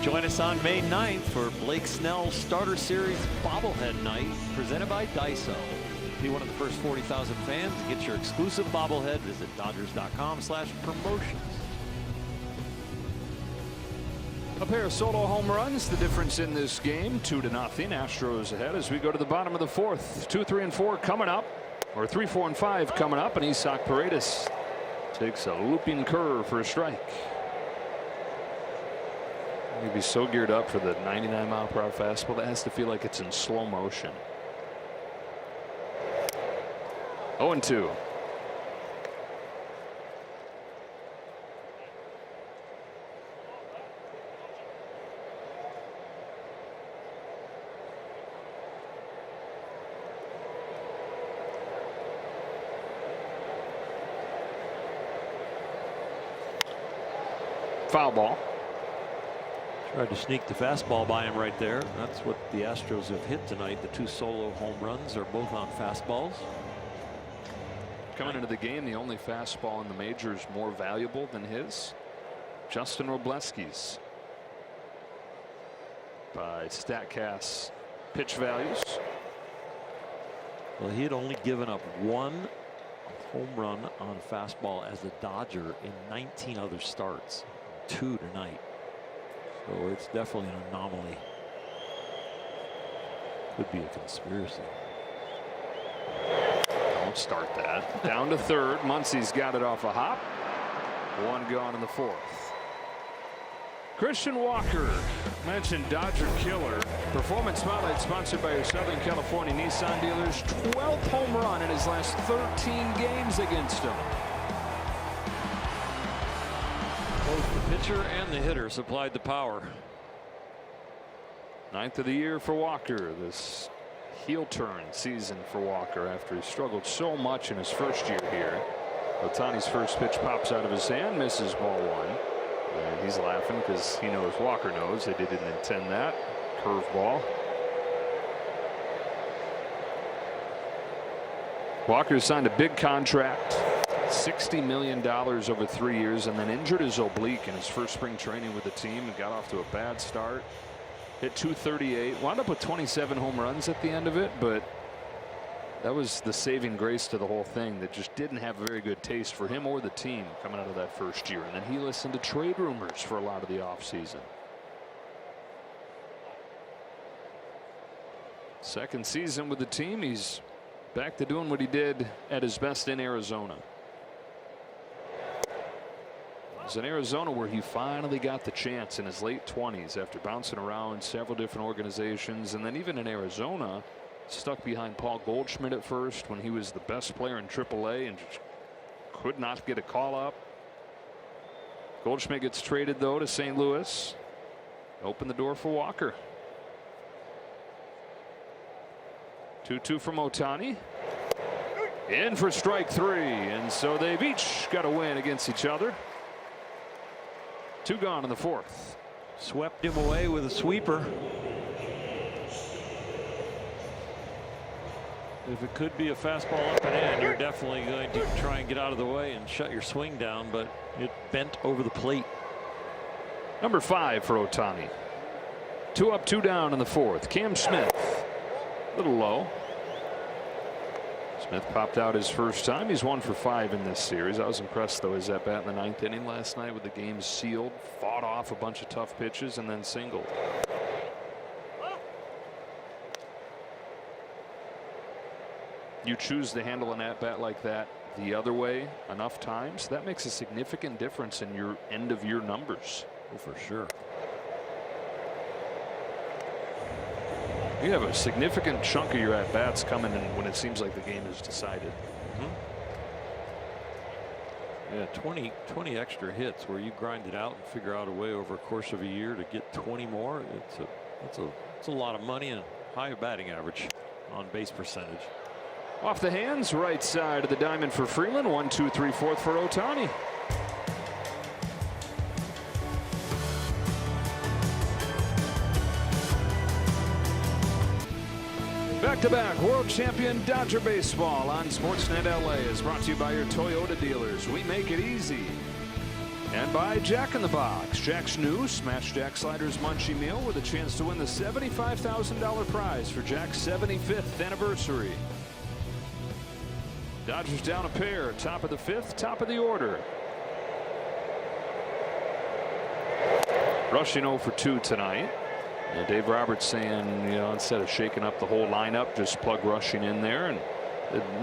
Join us on May 9th for Blake Snell's Starter Series Bobblehead Night, presented by Daiso. Be one of the first 40,000 fans to get your exclusive bobblehead. Visit Dodgers.com/promotions. A pair of solo home runs, the difference in this game. 2-0. Astros ahead as we go to the bottom of the 4th. 2, 3, and 4 coming up, or 3, 4, and 5 coming up, and Isaac Paredes takes a looping curve for a strike. He'd be so geared up for the 99-mile-per-hour fastball that has to feel like it's in slow motion. 0-2. Foul ball. Tried to sneak the fastball by him right there. That's what the Astros have hit tonight. The 2 solo home runs are both on fastballs. Coming into the game, the only fastball in the majors more valuable than his. Justin Robleski's. By StatCast pitch values. Well, he had only given up 1 home run on fastball as a Dodger in 19 other starts. 2 tonight. So it's definitely an anomaly. Could be a conspiracy. Don't start that. Down to third. Muncy's got it off a hop. 1 gone in the 4th. Christian Walker mentioned Dodger killer. Performance Spotlight sponsored by your Southern California Nissan dealers. 12th home run in his last 13 games against him. Both the pitcher and the hitter supplied the power. 9th of the year for Walker. This heel turn season for Walker after he struggled so much in his first year here. Ohtani's first pitch pops out of his hand, misses ball 1. And he's laughing because he knows Walker knows they didn't intend that. Curveball. Walker signed a big contract. $60 million over 3 years, and then injured his oblique in his first spring training with the team and got off to a bad start. Hit .238, wound up with 27 home runs at the end of it, but that was the saving grace to the whole thing. That just didn't have a very good taste for him or the team coming out of that first year. And then he listened to trade rumors for a lot of the offseason. Second season with the team, he's back to doing what he did at his best in Arizona. It's in Arizona where he finally got the chance in his late 20s after bouncing around several different organizations, and then even in Arizona stuck behind Paul Goldschmidt at first when he was the best player in AAA and just could not get a call up. Goldschmidt gets traded though to St. Louis. Open the door for Walker. 2-2 from Ohtani. In for strike 3, and so they've each got a win against each other. 2 gone in the 4th. Swept him away with a sweeper. If it could be a fastball up and in, you're definitely going to try and get out of the way and shut your swing down, but it bent over the plate. Number 5 for Ohtani. 2 up, 2 down in the 4th. Cam Smith, a little low. Smith popped out his first time. He's 1 for 5 in this series. I was impressed though his at bat in the 9th inning last night with the game sealed, fought off a bunch of tough pitches and then singled. you choose to handle an at-bat like that the other way enough times, that makes a significant difference in your end-of-year numbers. Oh, for sure. You have a significant chunk of your at-bats coming in when it seems like the game is decided. Yeah, 20 extra hits where you grind it out and figure out a way over a course of a year to get 20 more. It's a lot of money and higher batting average on base percentage. Off the hands, right side of the diamond for Freeman. 1, 2, 3, 4 for Ohtani. Back-to-back world champion Dodger baseball on Sportsnet LA is brought to you by your Toyota dealers. We make it easy. And by Jack in the Box. Jack's new Smash Jack Sliders Munchie Meal with a chance to win the $75,000 prize for Jack's 75th anniversary. Dodgers down a pair, top of the 5th, top of the order. Rushing 0 for 2 tonight. Dave Roberts saying, instead of shaking up the whole lineup, just plug Rushing in there, and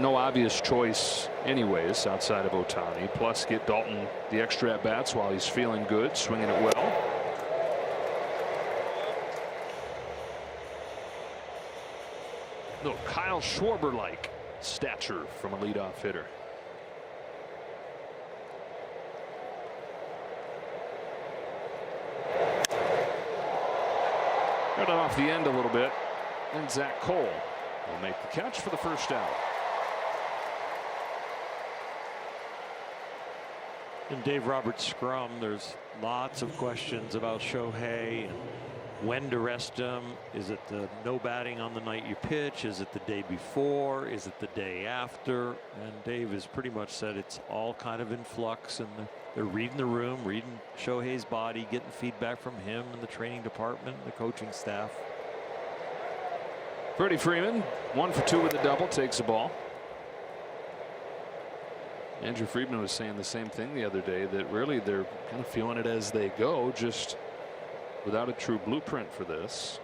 no obvious choice anyways outside of Ohtani. Plus get Dalton the extra at bats while he's feeling good, swinging it well. Little Kyle Schwarber-like stature from a leadoff hitter. Got it off the end a little bit, and Zach Cole will make the catch for the first out. In Dave Roberts' scrum, there's lots of questions about Shohei and when to rest him. Is it the no batting on the night you pitch? Is it the day before? Is it the day after? And Dave has pretty much said it's all kind of in flux, and they're reading the room, reading Shohei's body, getting feedback from him and the training department, the coaching staff. Freddie Freeman, 1 for 2 with a double, takes a ball. Andrew Friedman was saying the same thing the other day, that really they're kind of feeling it as they go, just without a true blueprint for this.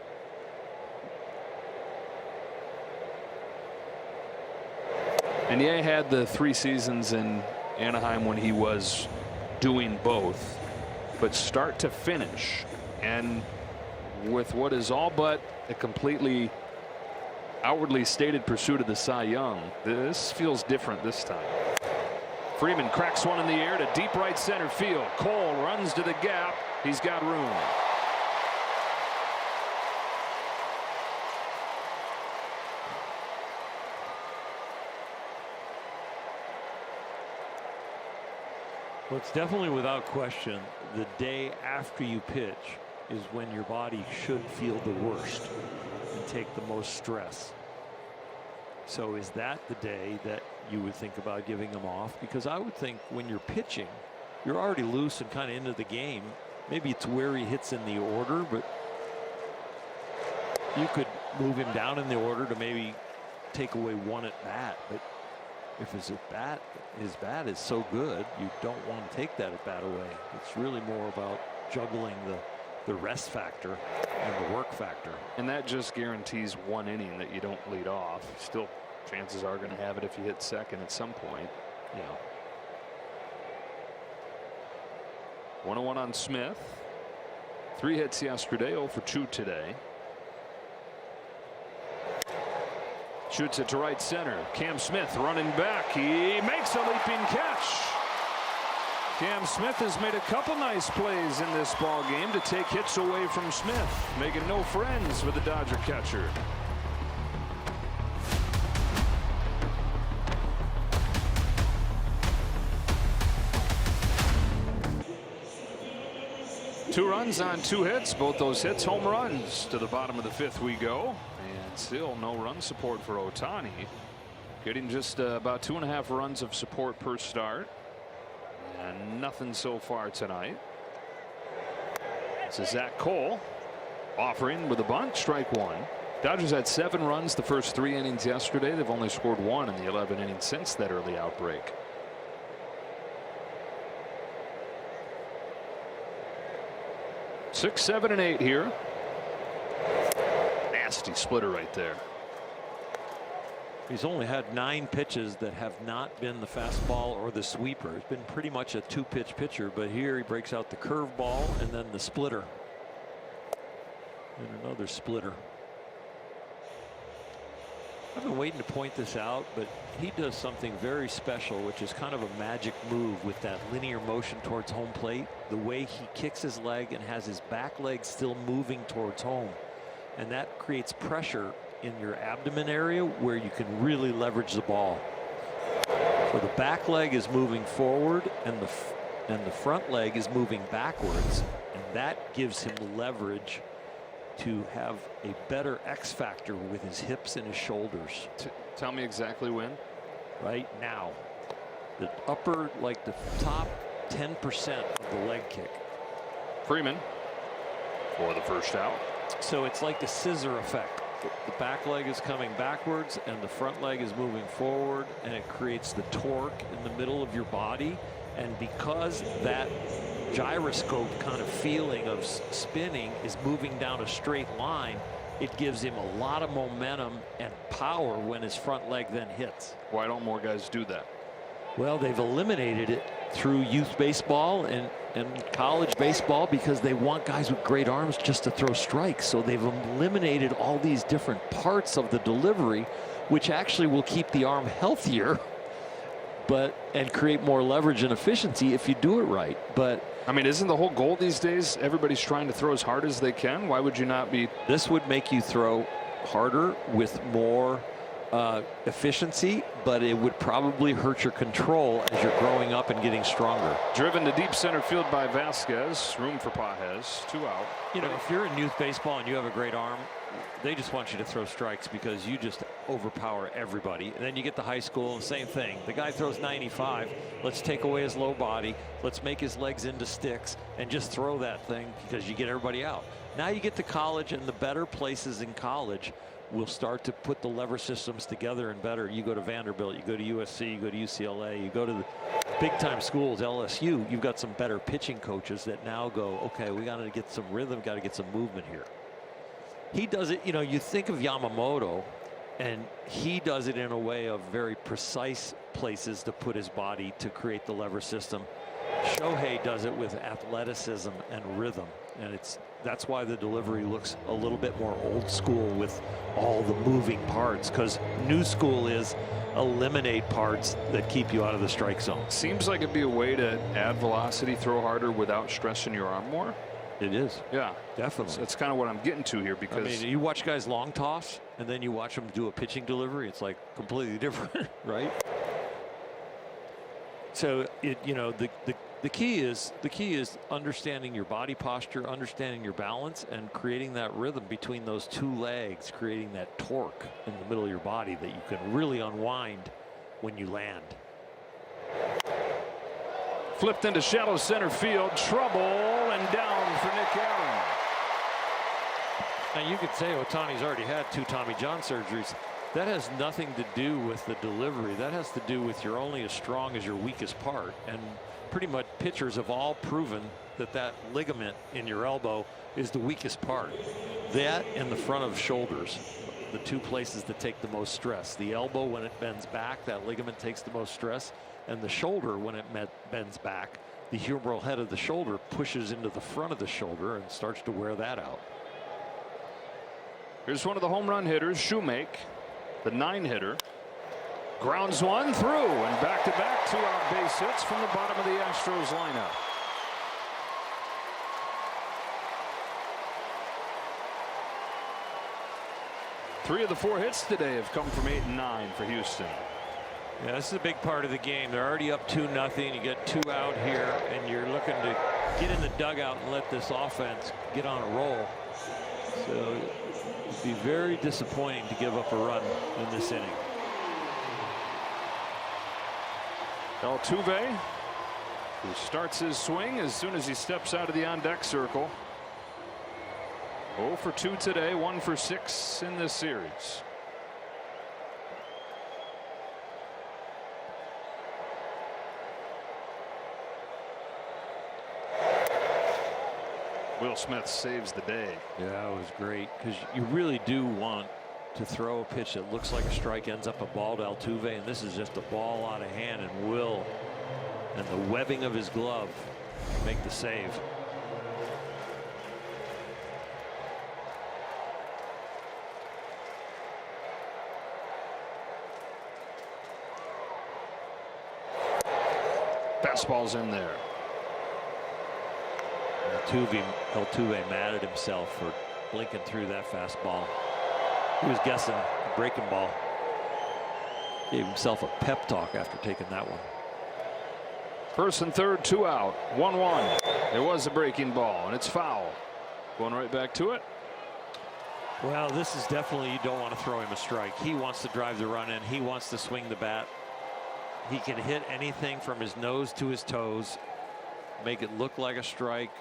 And yeah, he had the 3 seasons in Anaheim when he was doing both, but start to finish, and with what is all but a completely outwardly stated pursuit of the Cy Young, this feels different this time. Freeman cracks one in the air to deep right center field. Cole runs to the gap. He's got room. Well, it's definitely without question the day after you pitch is when your body should feel the worst and take the most stress. So is that the day that you would think about giving them off? Because I would think when you're pitching, you're already loose and kind of into the game. Maybe it's where he hits in the order, but you could move him down in the order to maybe take away one at bat. But if his bat is so good, you don't want to take that at bat away. It's really more about juggling the rest factor and the work factor. And that just guarantees 1 inning that you don't lead off. Still, chances are going to have it if you hit second at some point. Yeah. 1-1 on Smith. 3 hits yesterday, 0 for 2 today. Shoots it to right center. Cam Smith running back. He makes a leaping catch. Cam Smith has made a couple nice plays in this ball game to take hits away from Smith, making no friends with the Dodger catcher. Two runs on 2 hits, both those hits home runs. To the bottom of the 5th we go, and still no run support for Ohtani, getting just about 2.5 runs of support per start. And nothing so far tonight. This is Zach Cole offering with a bunt, strike 1. Dodgers had 7 runs the first 3 innings yesterday. They've only scored 1 in the 11 innings since that early outbreak. Six, 7, and 8 here. Nasty splitter right there. He's only had 9 pitches that have not been the fastball or the sweeper. It's been pretty much a 2-pitch pitcher, but here he breaks out the curveball and then the splitter. And another splitter. I've been waiting to point this out, but he does something very special, which is kind of a magic move with that linear motion towards home plate. The way he kicks his leg and has his back leg still moving towards home. And that creates pressure in your abdomen area where you can really leverage the ball. So the back leg is moving forward and the front leg is moving backwards, and that gives him leverage to have a better X factor with his hips and his shoulders. Tell me exactly when. Right now, the upper, like the top 10% of the leg kick. Freeman for the first out. So it's like the scissor effect. The back leg is coming backwards and the front leg is moving forward, and it creates the torque in the middle of your body. And because that gyroscope kind of feeling of spinning is moving down a straight line, it gives him a lot of momentum and power when his front leg then hits. Why don't more guys do that? Well, they've eliminated it through youth baseball and college baseball because they want guys with great arms just to throw strikes. So they've eliminated all these different parts of the delivery, which actually will keep the arm healthier, and create more leverage and efficiency if you do it right. But I mean, isn't the whole goal these days everybody's trying to throw as hard as they can? Why would you not be? This would make you throw harder with more efficiency, but it would probably hurt your control as you're growing up and getting stronger. Driven to deep center field by Vasquez. Room for Pages. 2 out. You know, if you're in youth baseball and you have a great arm, they just want you to throw strikes because you just overpower everybody. And then you get to high school and same thing. The guy throws 95. Let's take away his low body. Let's make his legs into sticks and just throw that thing because you get everybody out. Now you get to college, and the better places in college will start to put the lever systems together and better. You go to Vanderbilt, you go to USC, you go to UCLA, you go to the big time schools, LSU, you've got some better pitching coaches that now go, okay, we got to get some rhythm, got to get some movement here. He does it, you know, you think of Yamamoto, and he does it in a way of very precise places to put his body to create the lever system. Shohei does it with athleticism and rhythm, and that's why the delivery looks a little bit more old school with all the moving parts, because new school is eliminate parts that keep you out of the strike zone. Seems like it'd be a way to add velocity, throw harder without stressing your arm more. It is. Yeah, definitely. That's kind of what I'm getting to here, because I mean, you watch guys long toss and then you watch them do a pitching delivery. It's like completely different, right? So you know, the key is understanding your body posture, understanding your balance, and creating that rhythm between those two legs, creating that torque in the middle of your body that you can really unwind when you land. Flipped into shallow center field, trouble, and down for Nick Allen. Now you could say Ohtani's already had 2 Tommy John surgeries. That has nothing to do with the delivery. That has to do with you're only as strong as your weakest part. And pretty much pitchers have all proven that ligament in your elbow is the weakest part. That and the front of shoulders, the 2 places that take the most stress. The elbow, when it bends back, that ligament takes the most stress. And the shoulder, when it bends back, the humeral head of the shoulder pushes into the front of the shoulder and starts to wear that out. Here's one of the home run hitters, Shoemake, the 9-hitter. Grounds one through, and back-to-back 2-out base hits from the bottom of the Astros lineup. Three of the 4 hits today have come from 8 and 9 for Houston. Yeah, this is a big part of the game. They're already up 2-0. You get 2 out here, and you're looking to get in the dugout and let this offense get on a roll. So it'd be very disappointing to give up a run in this inning. Altuve, who starts his swing as soon as he steps out of the on-deck circle. 0 for 2 today, 1 for 6 in this series. Will Smith saves the day. Yeah, it was great, because you really do want to throw a pitch that looks like a strike, ends up a ball to Altuve, and this is just a ball out of hand, and Will and the webbing of his glove make the save. Fastball's in there. Altuve mad at himself for blinking through that fastball. He was guessing a breaking ball. Gave himself a pep talk after taking that one. First and third, 2 out, 1-1. There was a breaking ball, and it's foul. Going right back to it. Well, this is definitely, you don't want to throw him a strike. He wants to drive the run in. He wants to swing the bat. He can hit anything from his nose to his toes, make it look like a strike,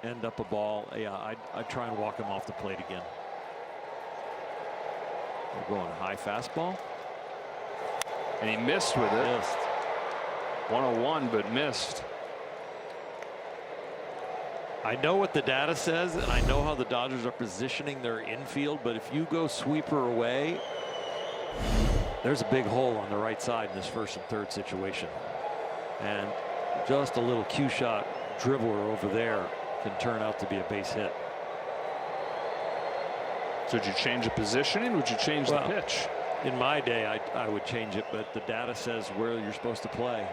end up a ball. Yeah, I'd try and walk him off the plate again. We're going high fastball. And he missed with it. Missed. 101, but missed. I know what the data says, and I know how the Dodgers are positioning their infield, but if you go sweeper away, there's a big hole on the right side in this first and third situation. And just a little cue shot dribbler over there can turn out to be a base hit. So would you change the positioning? Would you change the pitch? In my day, I would change it, but the data says where you're supposed to play.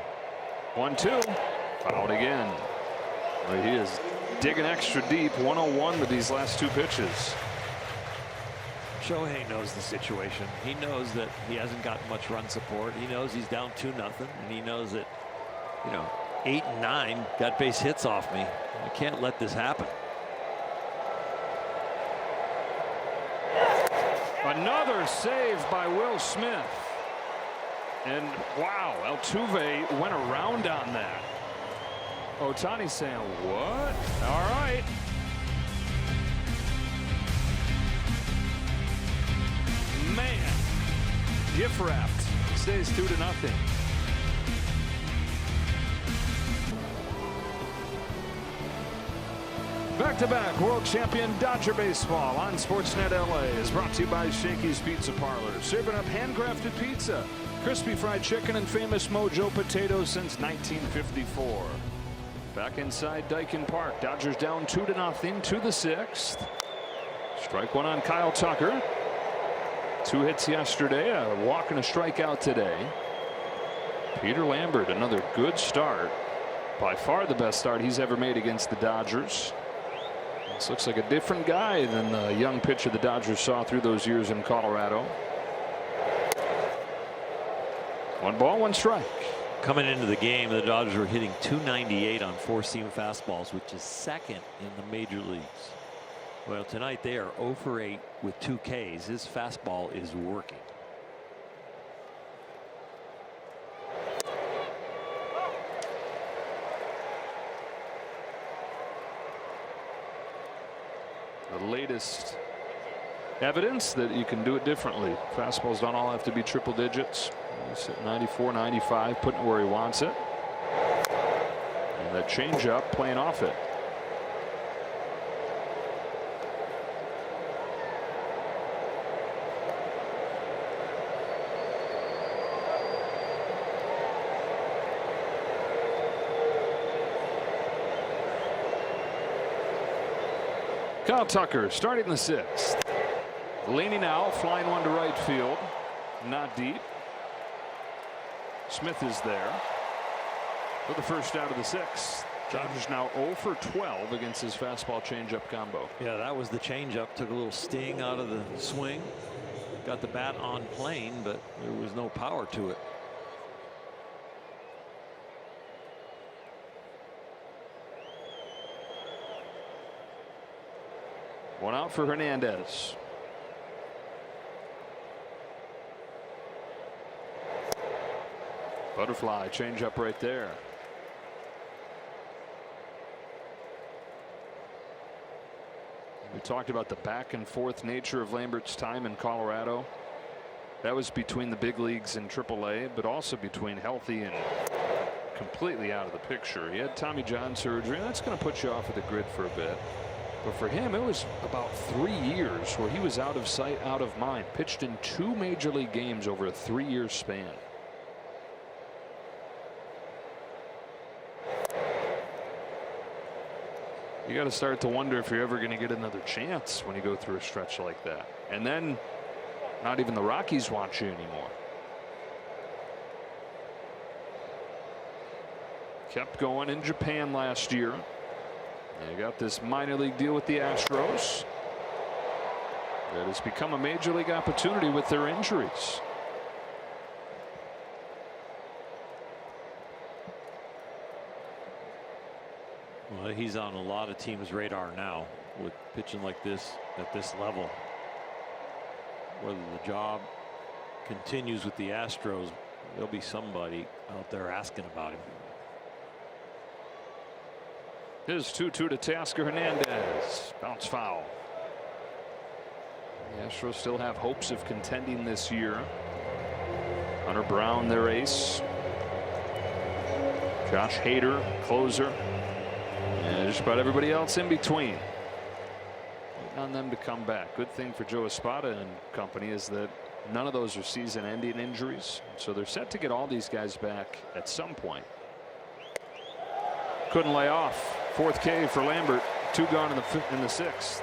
1-2. Fouled again. Well, he is digging extra deep. 101 with these last 2 pitches. Shohei knows the situation. He knows that he hasn't gotten much run support. He knows he's down 2-0, and he knows that, 8 and 9 got base hits off me. I can't let this happen. Another save by Will Smith. And wow, Altuve went around on that. Ohtani saying, what? All right. Man, gift wrapped. Stays 2-0. Back-to-back world champion Dodger baseball on Sportsnet LA is brought to you by Shakey's Pizza Parlor, serving up handcrafted pizza, crispy fried chicken, and famous Mojo potatoes since 1954. Back inside Dyken Park, Dodgers down 2-0 to the 6th. Strike one on Kyle Tucker. 2 hits yesterday, a walk and a strikeout today. Peter Lambert, another good start. By far the best start he's ever made against the Dodgers. This looks like a different guy than the young pitcher the Dodgers saw through those years in Colorado. 1 ball, 1 strike. Coming into the game, the Dodgers were hitting .298 on 4-seam fastballs, which is second in the major leagues. Well, tonight they are 0 for 8 with 2 Ks. His fastball is working. The latest evidence that you can do it differently. Fastballs don't all have to be triple digits. He's at 94, 95, putting it where he wants it. And that changeup playing off it. Kyle Tucker starting the 6th. Leaning out, flying one to right field. Not deep. Smith is there for the first out of the 6th. Dodgers now 0 for 12 against his fastball changeup combo. Yeah, that was the changeup. Took a little sting out of the swing. Got the bat on plane, but there was no power to it. One out for Hernandez. Butterfly changeup right there. We talked about the back and forth nature of Lambert's time in Colorado. That was between the big leagues and AAA, but also between healthy and completely out of the picture. He had Tommy John surgery. That's going to put you off of the grid for a bit. But for him, it was about 3 years where he was out of sight, out of mind. Pitched in 2 major league games over a 3-year span. You got to start to wonder if you're ever going to get another chance when you go through a stretch like that. And then not even the Rockies want you anymore. Kept going in Japan last year. They got this minor league deal with the Astros. That has become a major league opportunity with their injuries. Well, he's on a lot of teams' radar now with pitching like this at this level. Whether the job continues with the Astros, there'll be somebody out there asking about him. Here's 2-2 to Tasker Hernandez. Bounce foul. The Astros still have hopes of contending this year. Hunter Brown, their ace. Josh Hader, closer. And just about everybody else in between. Waiting on them to come back. Good thing for Joe Espada and company is that none of those are season-ending injuries. So they're set to get all these guys back at some point. Couldn't lay off. 4th K for Lambert. 2 gone in the 6th.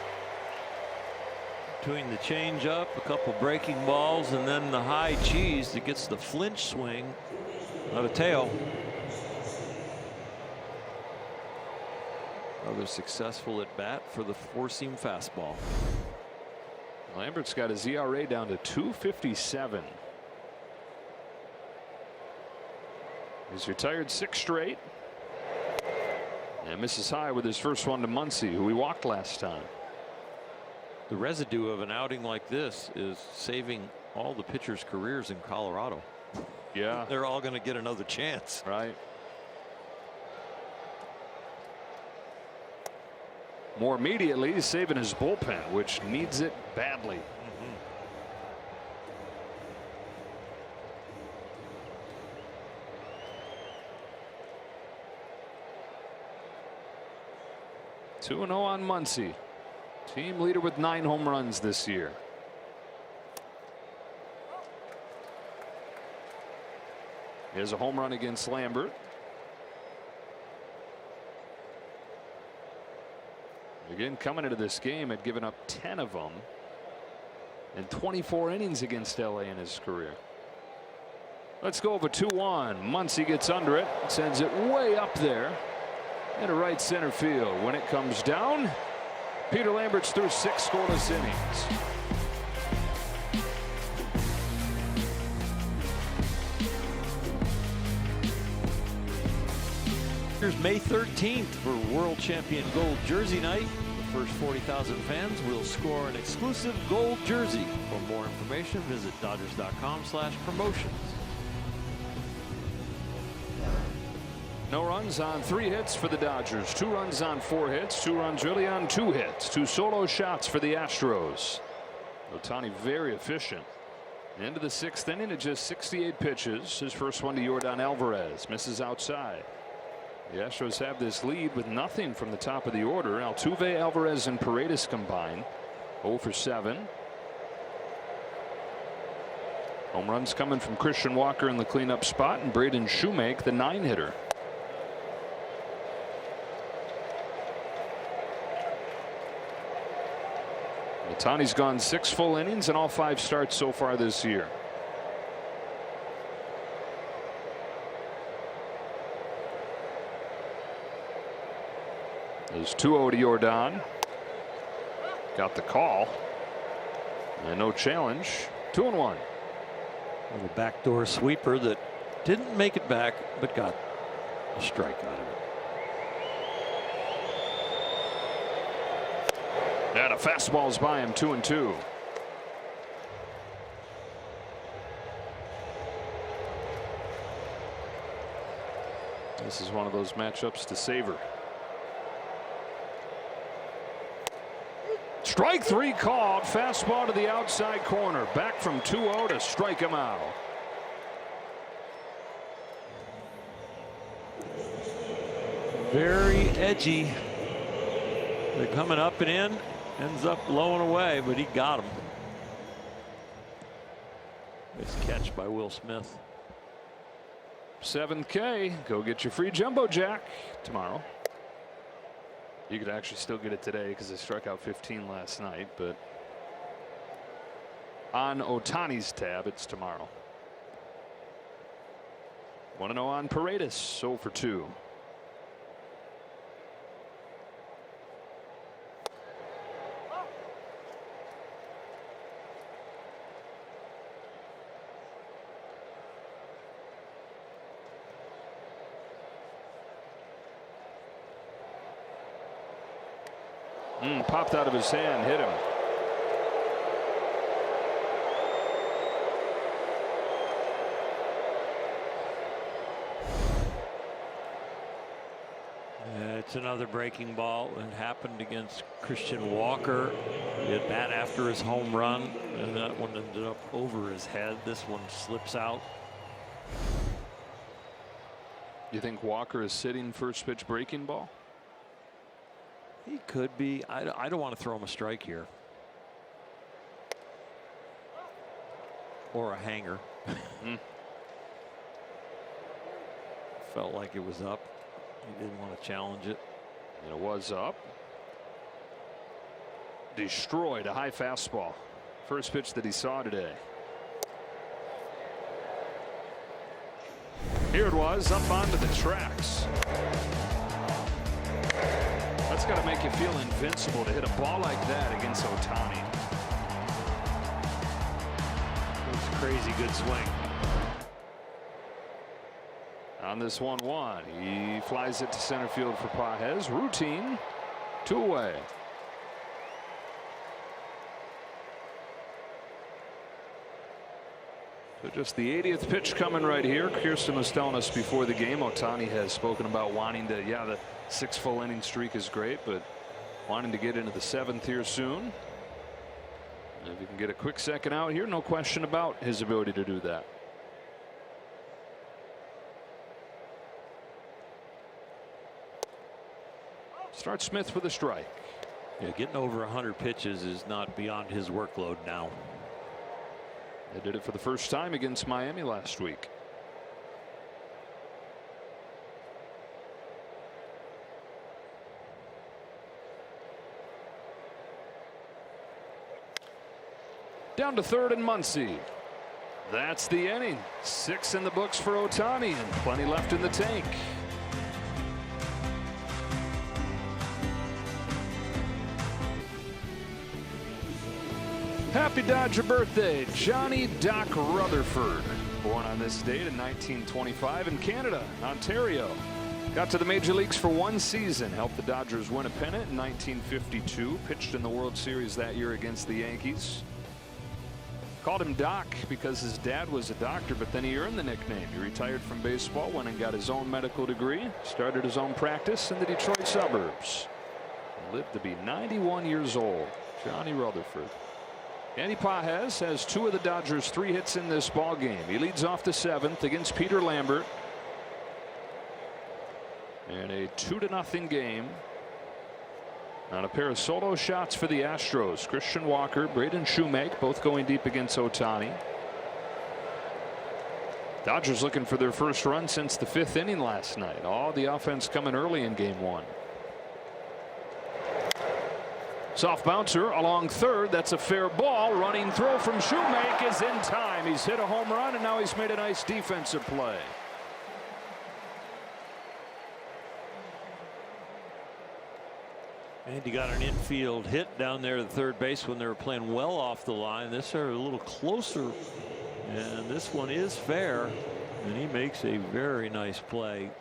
Between the changeup, a couple breaking balls, and then the high cheese that gets the flinch swing out of tail. Another successful at bat for the 4-seam fastball. Lambert's got his ERA down to 2.57. He's retired 6 straight. And misses high with his first one to Muncy, who he walked last time. The residue of an outing like this is saving all the pitchers' careers in Colorado. Yeah. They're all going to get another chance. Right. More immediately, he's saving his bullpen, which needs it badly. Mm-hmm. 2-0 on Muncy. Team leader with 9 home runs this year. He has a home run against Lambert. Again, coming into this game, had given up 10 of them in 24 innings against LA in his career. Let's go over 2-1. Muncy gets under it, sends it way up there into right center field. When it comes down, Peter Lambert's through 6 scoreless innings. Here's May 13th for World Champion Gold Jersey Night. The first 40,000 fans will score an exclusive gold jersey. For more information, visit Dodgers.com/promotions. No runs on 3 hits for the Dodgers. 2 runs on 4 hits. 2 runs really on 2 hits. 2 solo shots for the Astros. Ohtani very efficient. Into the 6th inning at just 68 pitches. His first one to Yordan Alvarez. Misses outside. The Astros have this lead with nothing from the top of the order. Altuve, Alvarez, and Paredes combined. 0 for 7. Home runs coming from Christian Walker in the cleanup spot and Braden Shoemake, the 9-hitter. Ohtani's gone 6 full innings in all 5 starts so far this year. There's 2-0 to Yordan. Got the call. And no challenge. 2-1. A backdoor sweeper that didn't make it back, but got a strike out of it. And a fastball's by him. 2-2. This is one of those matchups to savor. Strike 3 called. Fastball to the outside corner. Back from 2-0 to strike him out. Very edgy. They're coming up and in. Ends up blowing away, but he got him. Nice catch by Will Smith. 7th K. Go get your free jumbo jack tomorrow. You could actually still get it today because they struck out 15 last night, but on Ohtani's tab, it's tomorrow. 1-0 on Paredes, 0 for 2. Popped out of his hand, hit him. It's another breaking ball. It happened against Christian Walker. He hit that after his home run, and that one ended up over his head. This one slips out. You think Walker is sitting first pitch breaking ball? He could be. I don't want to throw him a strike here. Or a hanger. Felt like it was up. He didn't want to challenge it. And it was up. Destroyed a high fastball. First pitch that he saw today. Here it was, up onto the tracks. That's got to make you feel invincible to hit a ball like that against Ohtani. It's a crazy good swing. On this 1-1, he flies it to center field for Pages. Routine, 2 away. So just the 80th pitch coming right here. Kirsten was telling us before the game, Ohtani has spoken about wanting to, the 6 full inning streak is great, but wanting to get into the 7th here soon. And if he can get a quick second out here, no question about his ability to do that. Start Smith with a strike. Yeah, getting over 100 pitches is not beyond his workload now. They did it for the first time against Miami last week. Down to third and Muncy. That's the inning. 6 in the books for Ohtani and plenty left in the tank. Happy Dodger birthday, Johnny Doc Rutherford. Born on this date in 1925 in Canada, Ontario. Got to the major leagues for 1 season. Helped the Dodgers win a pennant in 1952. Pitched in the World Series that year against the Yankees. Called him Doc because his dad was a doctor, but then he earned the nickname. He retired from baseball, went and got his own medical degree, started his own practice in the Detroit suburbs. Lived to be 91 years old. Johnny Rutherford. Andy Pages has 2 of the Dodgers' 3 hits in this ball game. He leads off the 7th against Peter Lambert. And a 2-0 game on a pair of solo shots for the Astros. Christian Walker, Braden Shoemake, both going deep against Ohtani. Dodgers looking for their first run since the 5th inning last night. All the offense coming early in game 1. Soft bouncer along third. That's a fair ball. Running throw from Shoemake is in time. He's hit a home run, and now he's made a nice defensive play. And he got an infield hit down there at third base when they were playing well off the line. This are a little closer, and this one is fair, and he makes a very nice play.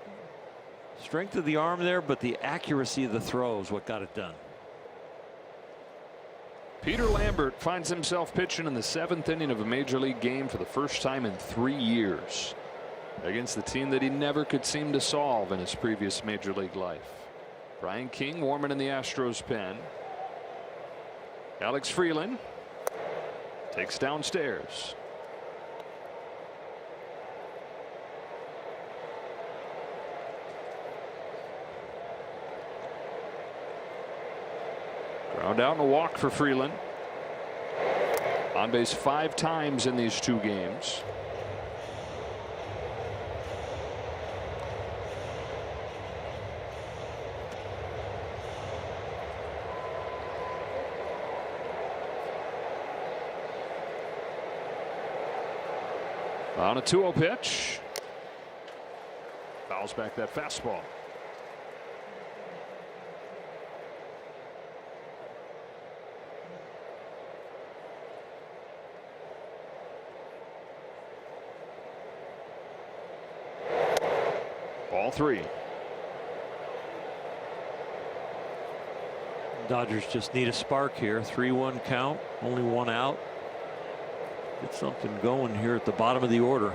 Strength of the arm there, but the accuracy of the throw is what got it done. Peter Lambert finds himself pitching in the 7th inning of a major league game for the first time in 3 years against the team that he never could seem to solve in his previous major league life. Brian King warming in the Astros pen. Alex Freeland takes downstairs. Now down to walk for Freeland. On base 5 times in these 2 games. On a 2-0 pitch. Fouls back that fastball. Ball 3. Dodgers just need a spark here. 3-1 count, only 1 out. Get something going here at the bottom of the order.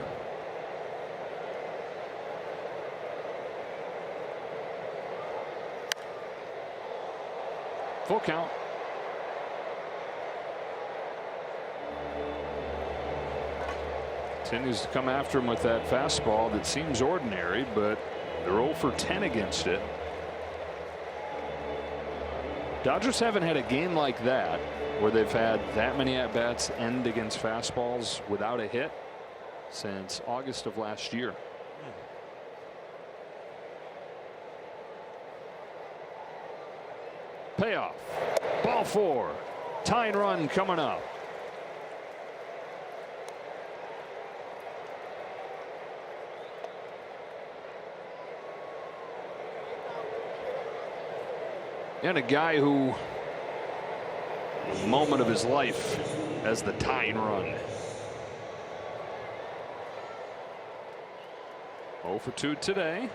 Full count. Continues to come after him with that fastball that seems ordinary, but they're 0 for 10 against it. Dodgers haven't had a game like that where they've had that many at-bats end against fastballs without a hit since August of last year. Payoff. Ball 4. Tying run coming up. And a guy who, the moment of his life as the tying run. 0 for 2 today.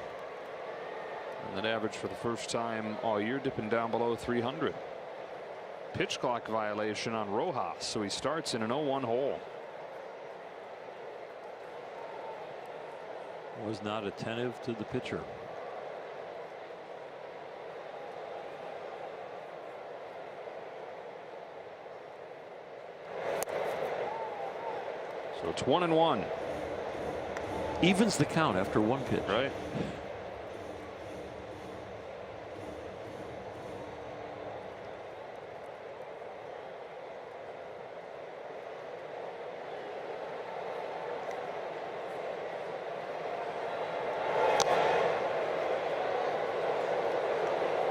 And that average for the first time all year dipping down below 300. Pitch clock violation on Rojas, so he starts in an 0-1 hole. Was not attentive to the pitcher. So it's 1-1. Evens the count after 1 pitch. Right.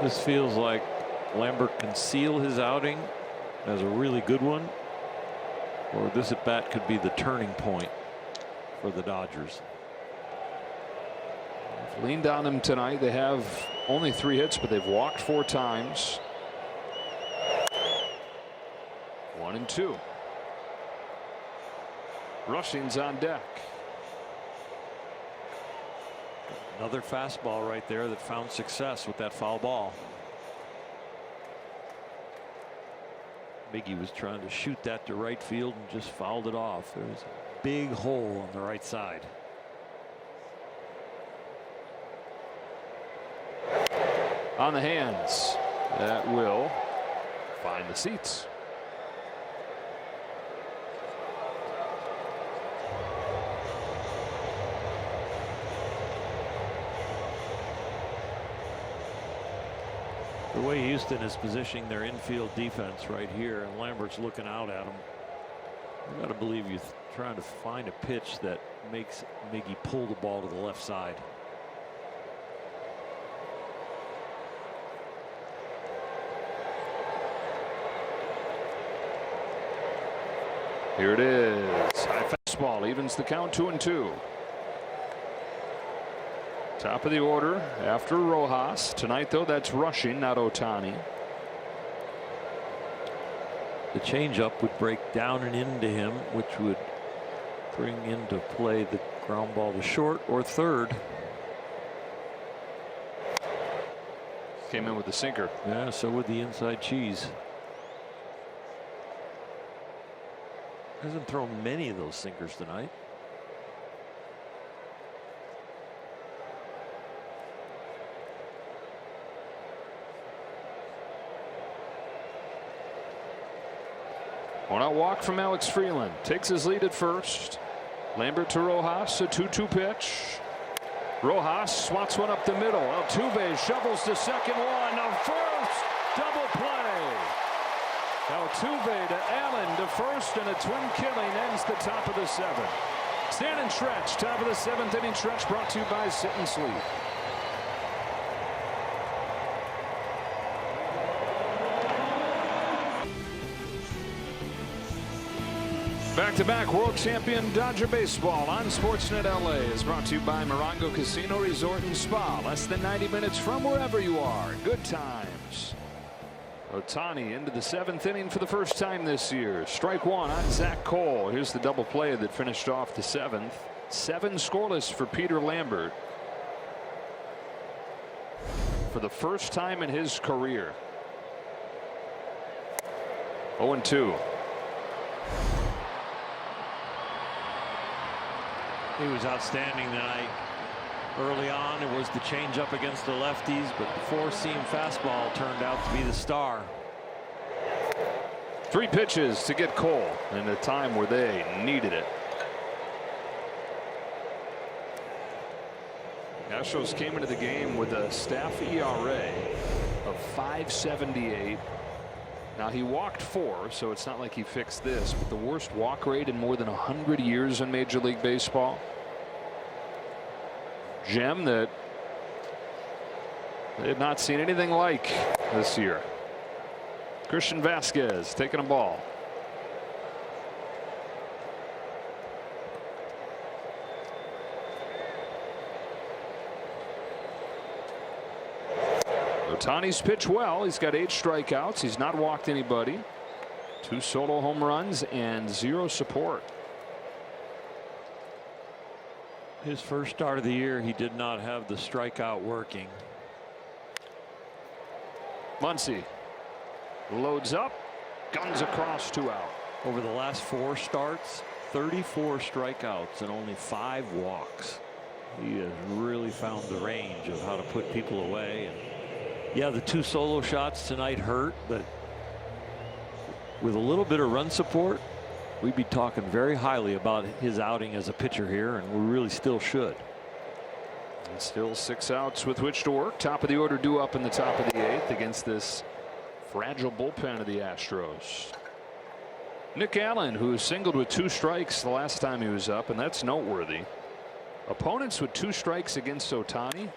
This feels like Lambert can seal his outing as a really good one, or this at bat could be the turning point for the Dodgers. They've leaned on him tonight. They have only 3 hits, but they've walked 4 times. 1-2. Rushing's on deck. Another fastball right there that found success with that foul ball. Miggy was trying to shoot that to right field and just fouled it off. There was a big hole on the right side. On the hands. That will find the seats. The way Houston is positioning their infield defense right here, and Lambert's looking out at him. You got to believe you're trying to find a pitch that makes Miggy pull the ball to the left side. Here it is. High fastball evens the count. 2-2. Top of the order after Rojas. Tonight, though, that's Rushing, not Ohtani. The changeup would break down and into him, which would bring into play the ground ball to short or third. Came in with the sinker. Yeah, so would the inside cheese. Hasn't thrown many of those sinkers tonight. One out walk from Alex Freeland. Takes his lead at first. Lambert to Rojas. A 2-2 pitch. Rojas swats one up the middle. Altuve shovels to second one. A first double play. Altuve to Allen to first, and a twin killing ends the top of the 7th. Stand and stretch, top of the 7th inning stretch, brought to you by Sit and Sleep. Back-to-back world champion Dodger baseball on Sportsnet LA is brought to you by Morongo Casino Resort and Spa. Less than 90 minutes from wherever you are. Good times. Ohtani into the 7th inning for the first time this year. Strike one on Zach Cole. Here's the double play that finished off the 7th. 7 scoreless for Peter Lambert for the first time in his career. 0-2. He was outstanding tonight. Early on, it was the changeup against the lefties, but the four-seam fastball turned out to be the star. 3 pitches to get Cole in a time where they needed it. Astros came into the game with a staff ERA of 5.78. Now he walked 4, so it's not like he fixed this, but the worst walk rate in more than 100 years in Major League Baseball. Gem that they had not seen anything like this year. Christian Vasquez taking a ball. Ohtani's pitched well. He's got 8 strikeouts. He's not walked anybody. 2 solo home runs and 0 support. His first start of the year, he did not have the strikeout working. Muncy loads up, guns across, 2 out. Over the last 4 starts, 34 strikeouts and only 5 walks. He has really found the range of how to put people away. And yeah, the 2 solo shots tonight hurt, but with a little bit of run support, we'd be talking very highly about his outing as a pitcher here, and we really still should. And still 6 outs with which to work. Top of the order due up in the top of the 8th against this fragile bullpen of the Astros. Nick Allen, who singled with 2 strikes the last time he was up, and that's noteworthy. Opponents with 2 strikes against Ohtani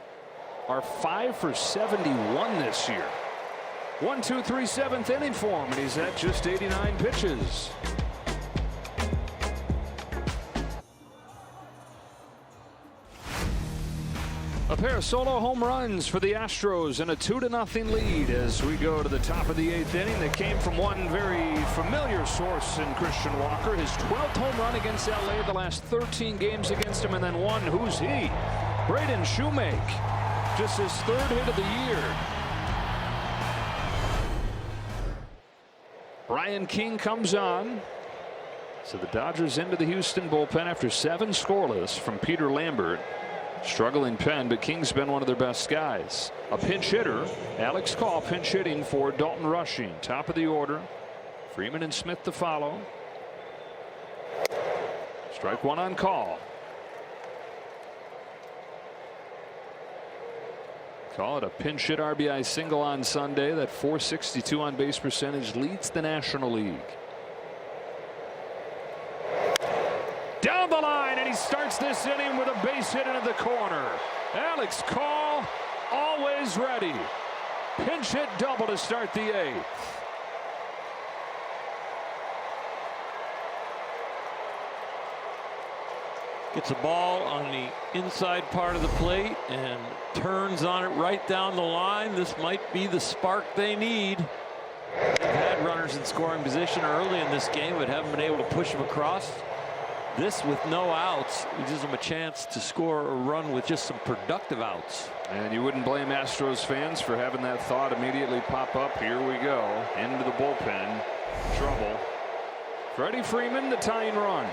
are 5 for 71 this year. 1, 2, 3, 7th inning for him, and he's at just 89 pitches. A pair of solo home runs for the Astros and a 2-0 lead as we go to the top of the 8th inning. That came from one very familiar source in Christian Walker. His 12th home run against LA, the last 13 games against him, and then one. Who's he? Braden Shoemake. Just his 3rd hit of the year. Brian King comes on. So the Dodgers into the Houston bullpen after 7 scoreless from Peter Lambert. Struggling pen, but King's been one of their best guys. A pinch hitter, Alex Call, pinch hitting for Dalton Rushing. Top of the order. Freeman and Smith to follow. Strike 1 on Call. Call it a pinch hit RBI single on Sunday. That .462 on base percentage leads the National League. Down the line, and he starts this inning with a base hit into the corner. Alex Call, always ready. Pinch hit double to start the 8th. Gets a ball on the inside part of the plate and turns on it right down the line. This might be the spark they need. They've had runners in scoring position early in this game, but haven't been able to push them across. This with no outs, it gives them a chance to score a run with just some productive outs. And you wouldn't blame Astros fans for having that thought immediately pop up. Here we go into the bullpen. Trouble. Freddie Freeman, the tying run.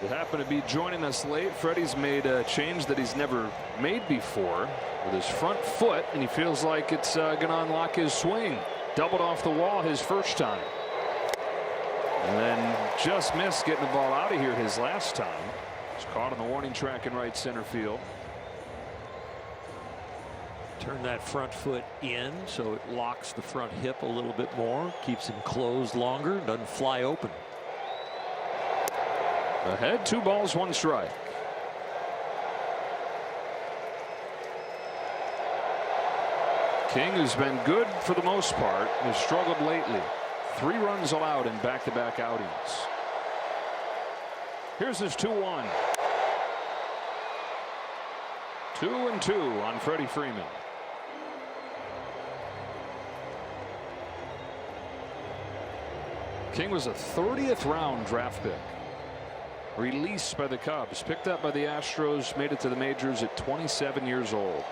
They happen to be joining us late. Freddie's made a change that he's never made before with his front foot, and he feels like it's going to unlock his swing. Doubled off the wall his first time. And then just missed getting the ball out of here his last time. Was caught on the warning track in right center field. Turn that front foot in so it locks the front hip a little bit more, keeps him closed longer, doesn't fly open. Ahead, 2 balls, 1 strike. King has been good for the most part, has struggled lately. 3 runs allowed in back-to-back outings. Here's his 2-1. 2-2 on Freddie Freeman. King was a 30th round draft pick. Released by the Cubs, picked up by the Astros, made it to the majors at 27 years old.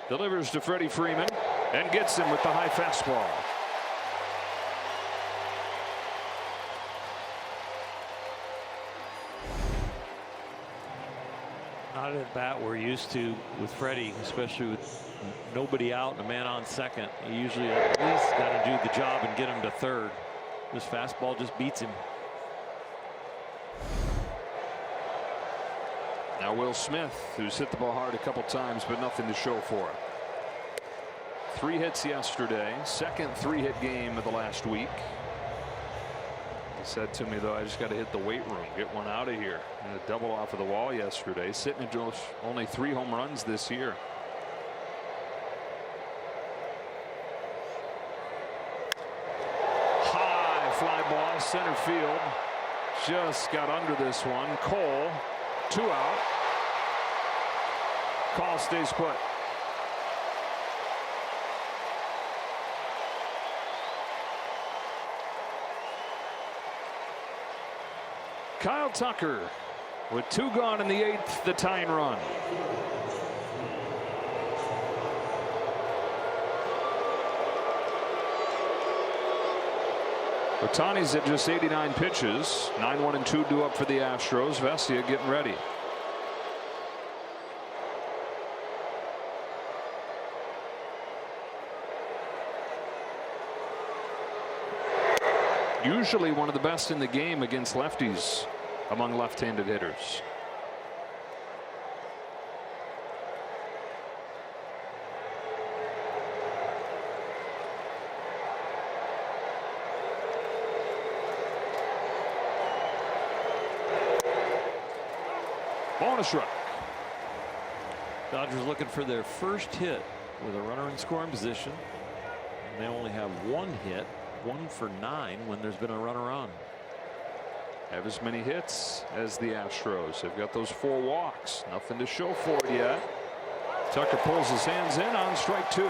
Delivers to Freddie Freeman and gets him with the high fastball. Not at bat we're used to with Freddie, especially with nobody out and a man on second. He usually at least got to do the job and get him to third. This fastball just beats him. Now Will Smith, who's hit the ball hard a couple times, but nothing to show for it. 3 hits yesterday, second 3-hit game of the last week. He said to me, though, I just got to hit the weight room, get one out of here. And a double off of the wall yesterday, sitting at only 3 home runs this year. High fly ball, center field. Just got under this one. Cole, 2 out. Call stays put. Kyle Tucker with 2 gone in the 8th, the tying run. Ohtani's at just 89 pitches. 9-1-2 due up for the Astros. Vesia getting ready. Usually one of the best in the game against lefties among left-handed hitters. Bonus run. Dodgers looking for their first hit with a runner in scoring position. And they only have 1 hit. 1 for 9 when there's been a runner on. Have as many hits as the Astros. They've got those 4 walks. Nothing to show for it yet. Tucker pulls his hands in on strike 2.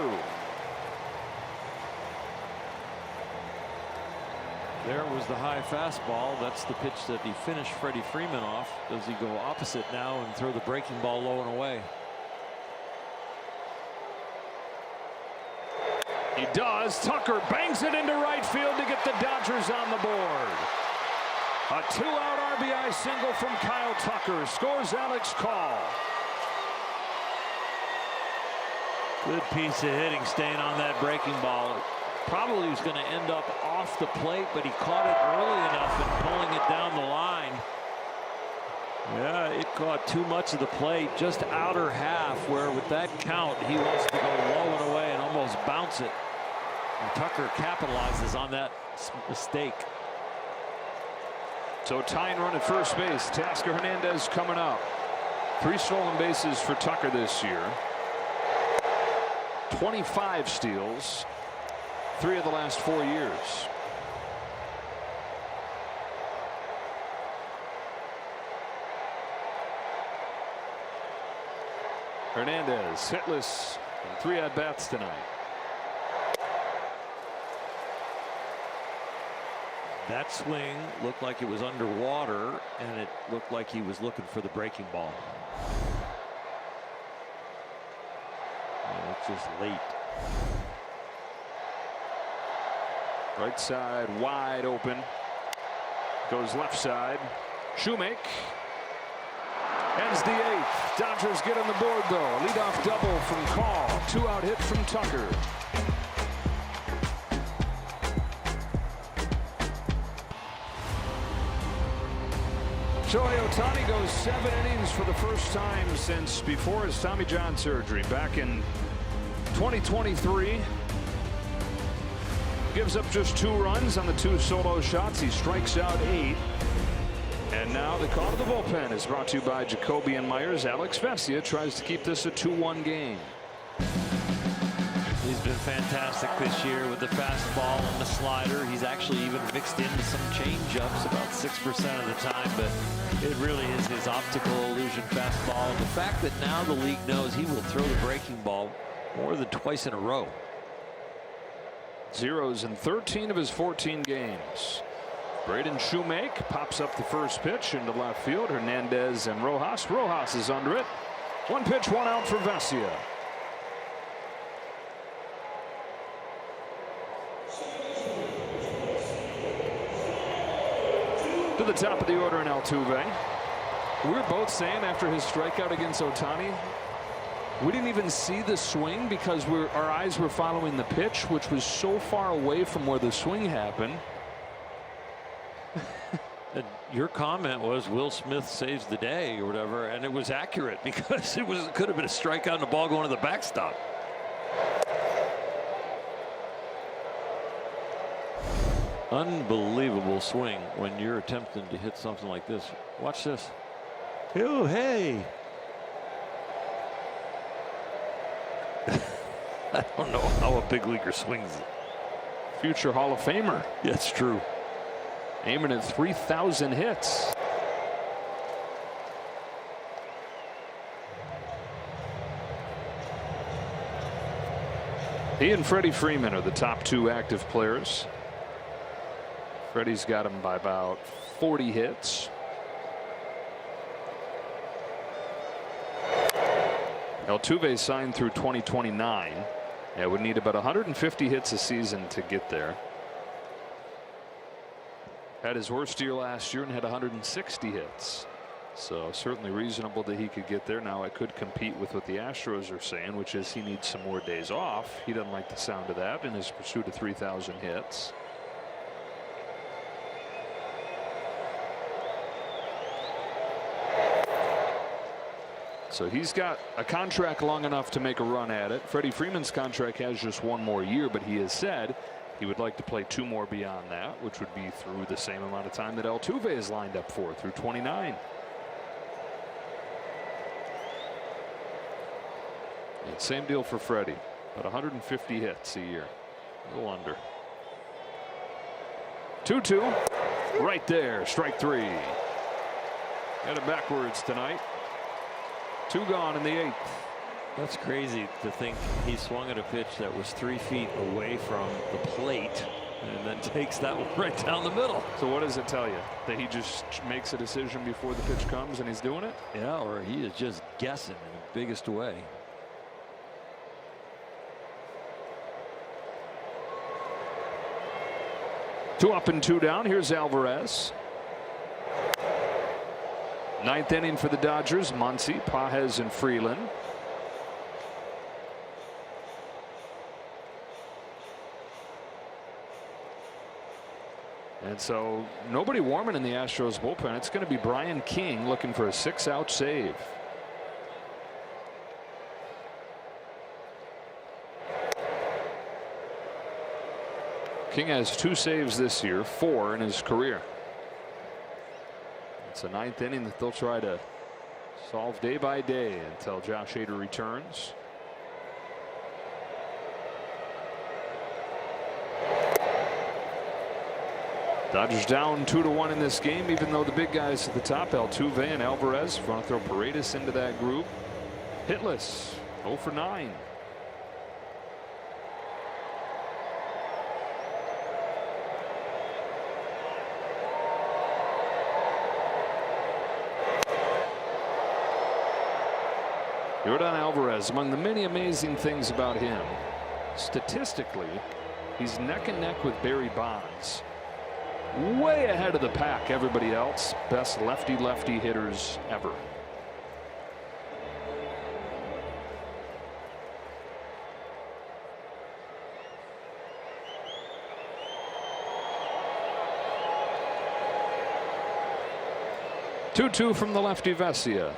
There was the high fastball. That's the pitch that he finished Freddie Freeman off. Does he go opposite now and throw the breaking ball low and away? He does. Tucker bangs it into right field to get the Dodgers on the board. A 2-out RBI single from Kyle Tucker. Scores Alex Call. Good piece of hitting, staying on that breaking ball. Probably was going to end up off the plate, but he caught it early enough and pulling it down the line. Yeah, it caught too much of the plate, just outer half, where with that count, he wants to go low and away and almost bounce it. And Tucker capitalizes on that mistake. So tying run at first base. Tasker Hernandez coming up. 3 stolen bases for Tucker this year. 25 steals. 3 of the last 4 years. Hernandez hitless in 3 at-bats tonight. That swing looked like it was underwater, and it looked like he was looking for the breaking ball. And it's just late. Right side wide open. Goes left side. Shoemake. Ends the 8th. Dodgers get on the board though. Leadoff double from Call. 2-out hit from Tucker. Shohei Ohtani goes 7 innings for the first time since before his Tommy John surgery back in 2023. Gives up just 2 runs on the 2 solo shots. He strikes out 8. And now the call to the bullpen is brought to you by Jacoby and Myers. Alex Vesia tries to keep this a 2-1 game. He's been fantastic this year with the fastball and the slider. He's actually even mixed in some change-ups about 6% of the time, but it really is his optical illusion fastball. And the fact that now the league knows he will throw the breaking ball more than twice in a row. Zeros in 13 of his 14 games. Braden Shoemake pops up the first pitch into left field. Hernandez and Rojas. Rojas is under it. 1 pitch, 1 out for Vesia. To the top of the order in Altuve. We were both saying after his strikeout against Ohtani, we didn't even see the swing because our eyes were following the pitch, which was so far away from where the swing happened. And your comment was Will Smith saves the day or whatever, and it was accurate because it could have been a strikeout and the ball going to the backstop. Unbelievable swing when you're attempting to hit something like this. Watch this. Oh, hey. I don't know how a big leaguer swings. Future Hall of Famer. Yeah, it's true. Aiming at 3,000 hits. He and Freddie Freeman are the top 2 active players. Freddie's got him by about 40 hits. Altuve signed through 2029. Yeah, would need about 150 hits a season to get there. Had his worst year last year and had 160 hits. So certainly reasonable that he could get there. Now it could compete with what the Astros are saying, which is he needs some more days off. He doesn't like the sound of that in his pursuit of 3,000 hits. So he's got a contract long enough to make a run at it. Freddie Freeman's contract has just 1 more year, but he has said he would like to play 2 more beyond that, which would be through the same amount of time that Altuve is lined up for, through 29. And same deal for Freddie, about 150 hits a year, a little under. 2-2, right there, strike 3. Got it backwards tonight. 2 gone in the 8th. That's crazy to think he swung at a pitch that was 3 feet away from the plate and then takes that one right down the middle. So what does it tell you? That he just makes a decision before the pitch comes and he's doing it? Yeah, or he is just guessing in the biggest way. Two up and 2 down. Here's Alvarez. 9th inning for the Dodgers. Muncy, Pages, and Freeland. And so nobody warming in the Astros bullpen. It's going to be Brian King looking for a 6-out save. King has 2 saves this year, 4 in his career. It's a 9th inning that they'll try to solve day by day until Josh Hader returns. Dodgers down 2-1 in this game, even though the big guys at the top, Altuve and Alvarez, want to throw Paredes into that group. Hitless, 0 for 9. Yordan Alvarez, among the many amazing things about him, statistically, he's neck and neck with Barry Bonds. Way ahead of the pack, everybody else. Best lefty-lefty hitters ever. 2-2 from the lefty Vesia.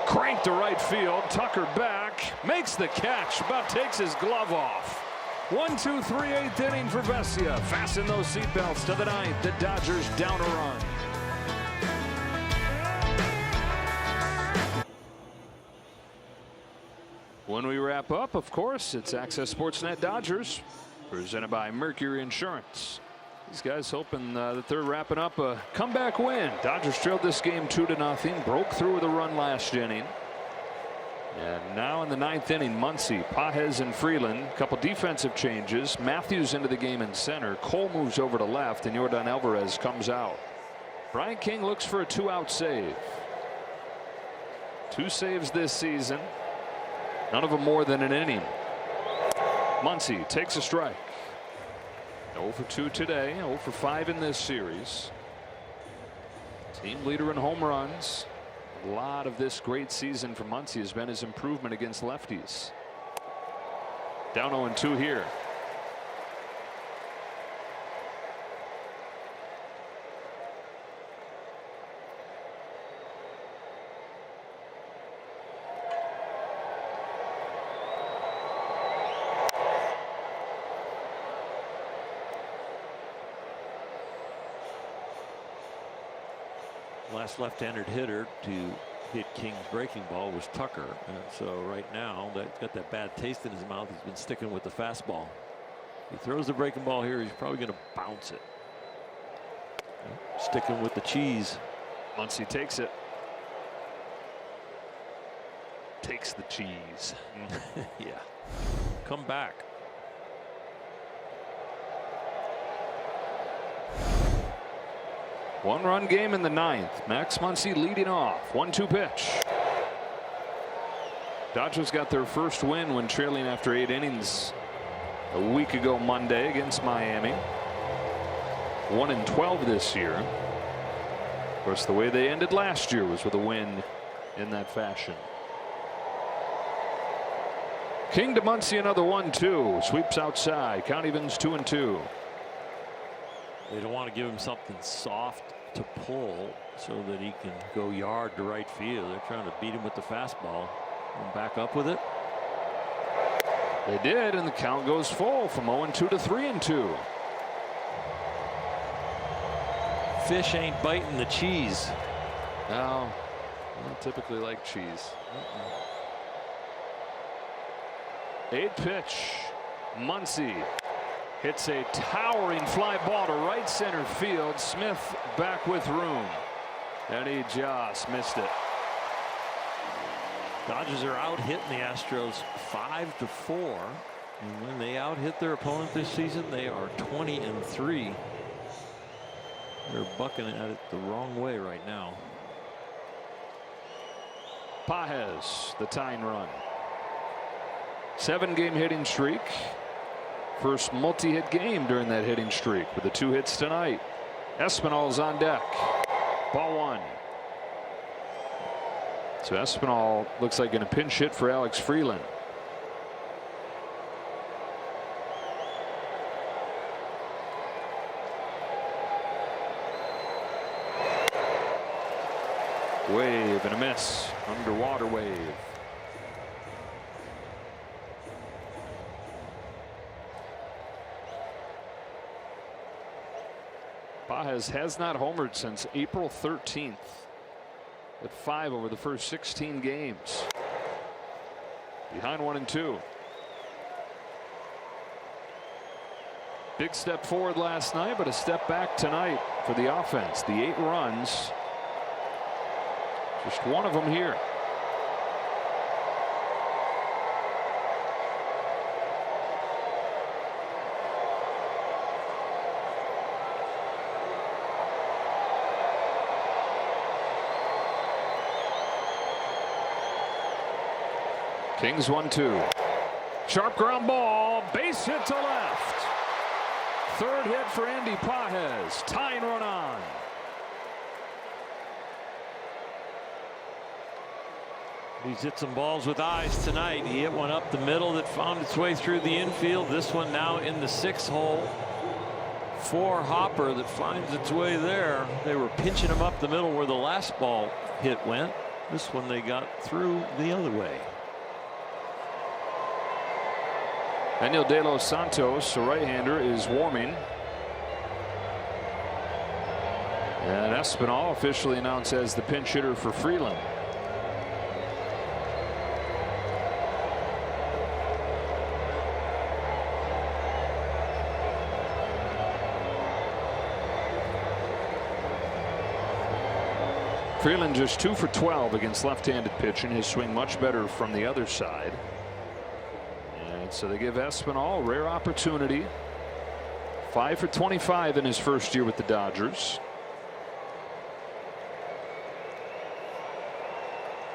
Cranked to right field. Tucker back. Makes the catch. About takes his glove off. 1-2-3 8th inning for Vesia. Fasten those seatbelts to the 9th. The Dodgers down a run. When we wrap up, of course, it's Access Sportsnet Dodgers, presented by Mercury Insurance. These guys hoping that they're wrapping up a comeback win. Dodgers trailed this game 2-0, broke through with a run last inning. And now in the 9th inning, Muncy, Pajes, and Freeland. A couple defensive changes. Matthews into the game in center. Cole moves over to left, and Yordan Alvarez comes out. Brian King looks for a 2-out save. 2 saves this season. None of them more than an inning. Muncy takes a strike. 0 for 2 today, 0 for 5 in this series. Team leader in home runs. A lot of this great season for Muncy has been his improvement against lefties. Down 0-2 here. Last left-handed hitter to hit King's breaking ball was Tucker, and so right now that's got that bad taste in his mouth. He's been sticking with the fastball. He throws the breaking ball here, he's probably going to bounce it. Sticking with the cheese. Muncy takes it. Takes the cheese. Yeah. Come back. One-run game in the 9th. Max Muncy leading off. 1-2 pitch. Dodgers got their first win when trailing after 8 innings a week ago Monday against Miami. 1-12 this year. Of course, the way they ended last year was with a win in that fashion. King to Muncy, another 1-2. Sweeps outside. Count evens 2-2. They don't want to give him something soft to pull so that he can go yard to right field. They're trying to beat him with the fastball and back up with it. They did, and the count goes full from 0-2 to 3-2. Fish ain't biting the cheese. No, I don't typically like cheese. 8th pitch. Muncy hits a towering fly ball to right center field. Smith back with room, and he just missed it. Dodgers are out hitting the Astros 5-4, and when they out hit their opponent this season, they are 20-3. They're bucking at it the wrong way right now. Pajes, the tying run. 7-game hitting streak. First multi-hit game during that hitting streak with the 2 hits tonight. Espinal's on deck. Ball 1. So Espinal looks like in a pinch hit for Alex Freeland. Wave and a miss. Underwater wave. Pajes has not homered since April 13th. At 5 over the first 16 games. Behind 1-2. Big step forward last night, but a step back tonight for the offense. The 8 runs. Just one of them here. Kings 1-2. Sharp ground ball. Base hit to left. 3rd hit for Andy Pajes. Tying run on. He's hit some balls with eyes tonight. He hit one up the middle that found its way through the infield. This one now in the 6th hole. 4 hopper that finds its way there. They were pinching him up the middle where the last ball hit went. This one they got through the other way. Daniel De Los Santos, a right-hander, is warming. And Espinal officially announced as the pinch hitter for Freeland. Freeland just 2 for 12 against left-handed pitching. His swing much better from the other side. And so they give Espinal a rare opportunity. 5 for 25 in his first year with the Dodgers.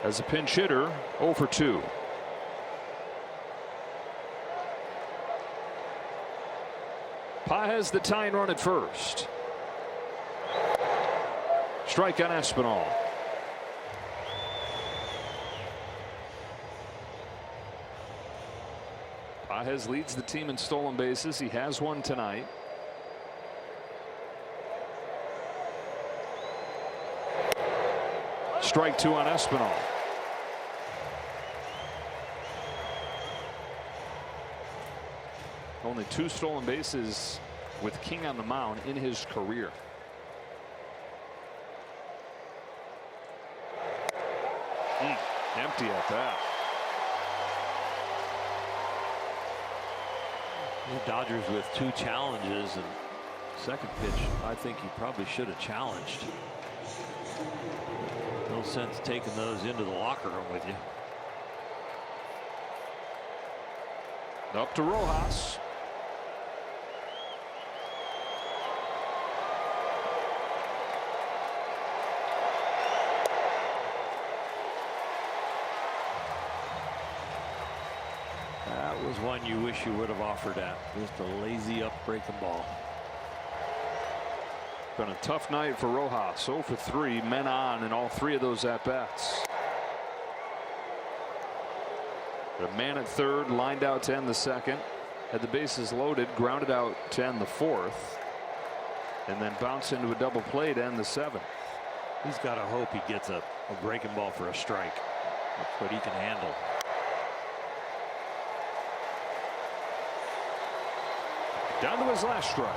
As a pinch hitter, 0 for 2. Pa has the tying run at first. Strike on Espinal. Pages leads the team in stolen bases. He has one tonight. Strike 2 on Espinal. Only 2 stolen bases with King on the mound in his career. Empty at that. The Dodgers with 2 challenges, and second pitch I think he probably should have challenged. No sense taking those into the locker room with you. Up to Rojas. That was one you wish you would have offered at. Just a lazy up breaking ball. Been a tough night for Rojas. 0 for 3, men on in all 3 of those at bats. The man at third, lined out to end the second, had the bases loaded, grounded out to end the 4th, and then bounced into a double play to end the 7th. He's got to hope he gets a breaking ball for a strike. That's what he can handle. Down to his last strike.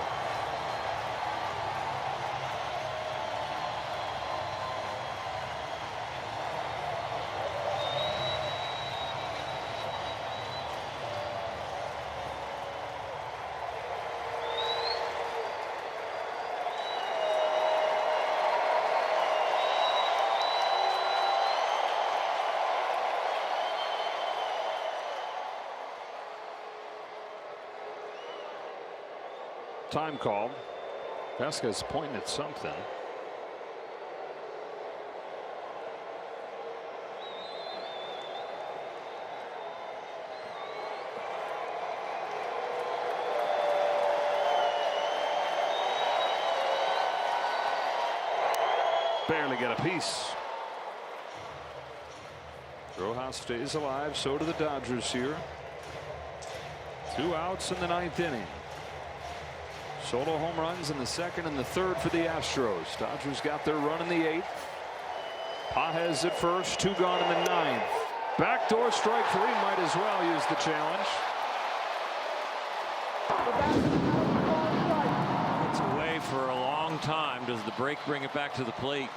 Time called. Vasquez pointing at something. Barely get a piece. Rojas stays alive. So do the Dodgers here. 2 outs in the 9th inning. Solo home runs in the 2nd and the 3rd for the Astros. Dodgers got their run in the 8th. Pages at first, 2 gone in the 9th. Backdoor strike 3, might as well use the challenge. It's away for a long time. Does the break bring it back to the plate?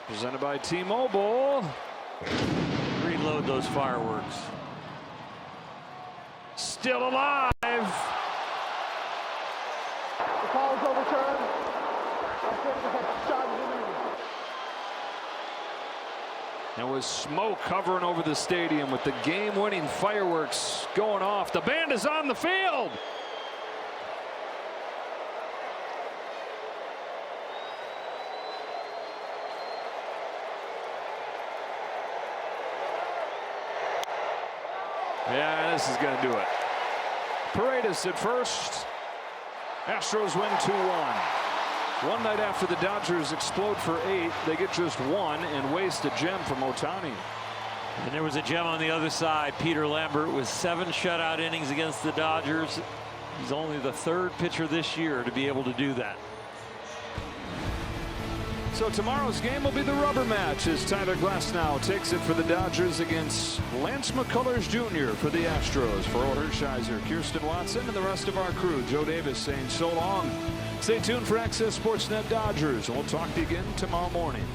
Presented by T-Mobile. Reload those fireworks. Still alive. The call is overturned. And with smoke covering over the stadium with the game-winning fireworks going off, the band is on the field. Yeah, this is going to do it. Paredes at first. Astros win 2-1. One night after the Dodgers explode for 8, they get just 1 and waste a gem from Ohtani. And there was a gem on the other side. Peter Lambert with 7 shutout innings against the Dodgers. He's only the third pitcher this year to be able to do that. So tomorrow's game will be the rubber match as Tyler Glasnow takes it for the Dodgers against Lance McCullers Jr. for the Astros. For Earl Hershiser, Kirsten Watson, and the rest of our crew, Joe Davis saying so long. Stay tuned for Access Sportsnet Dodgers, and we'll talk to you again tomorrow morning.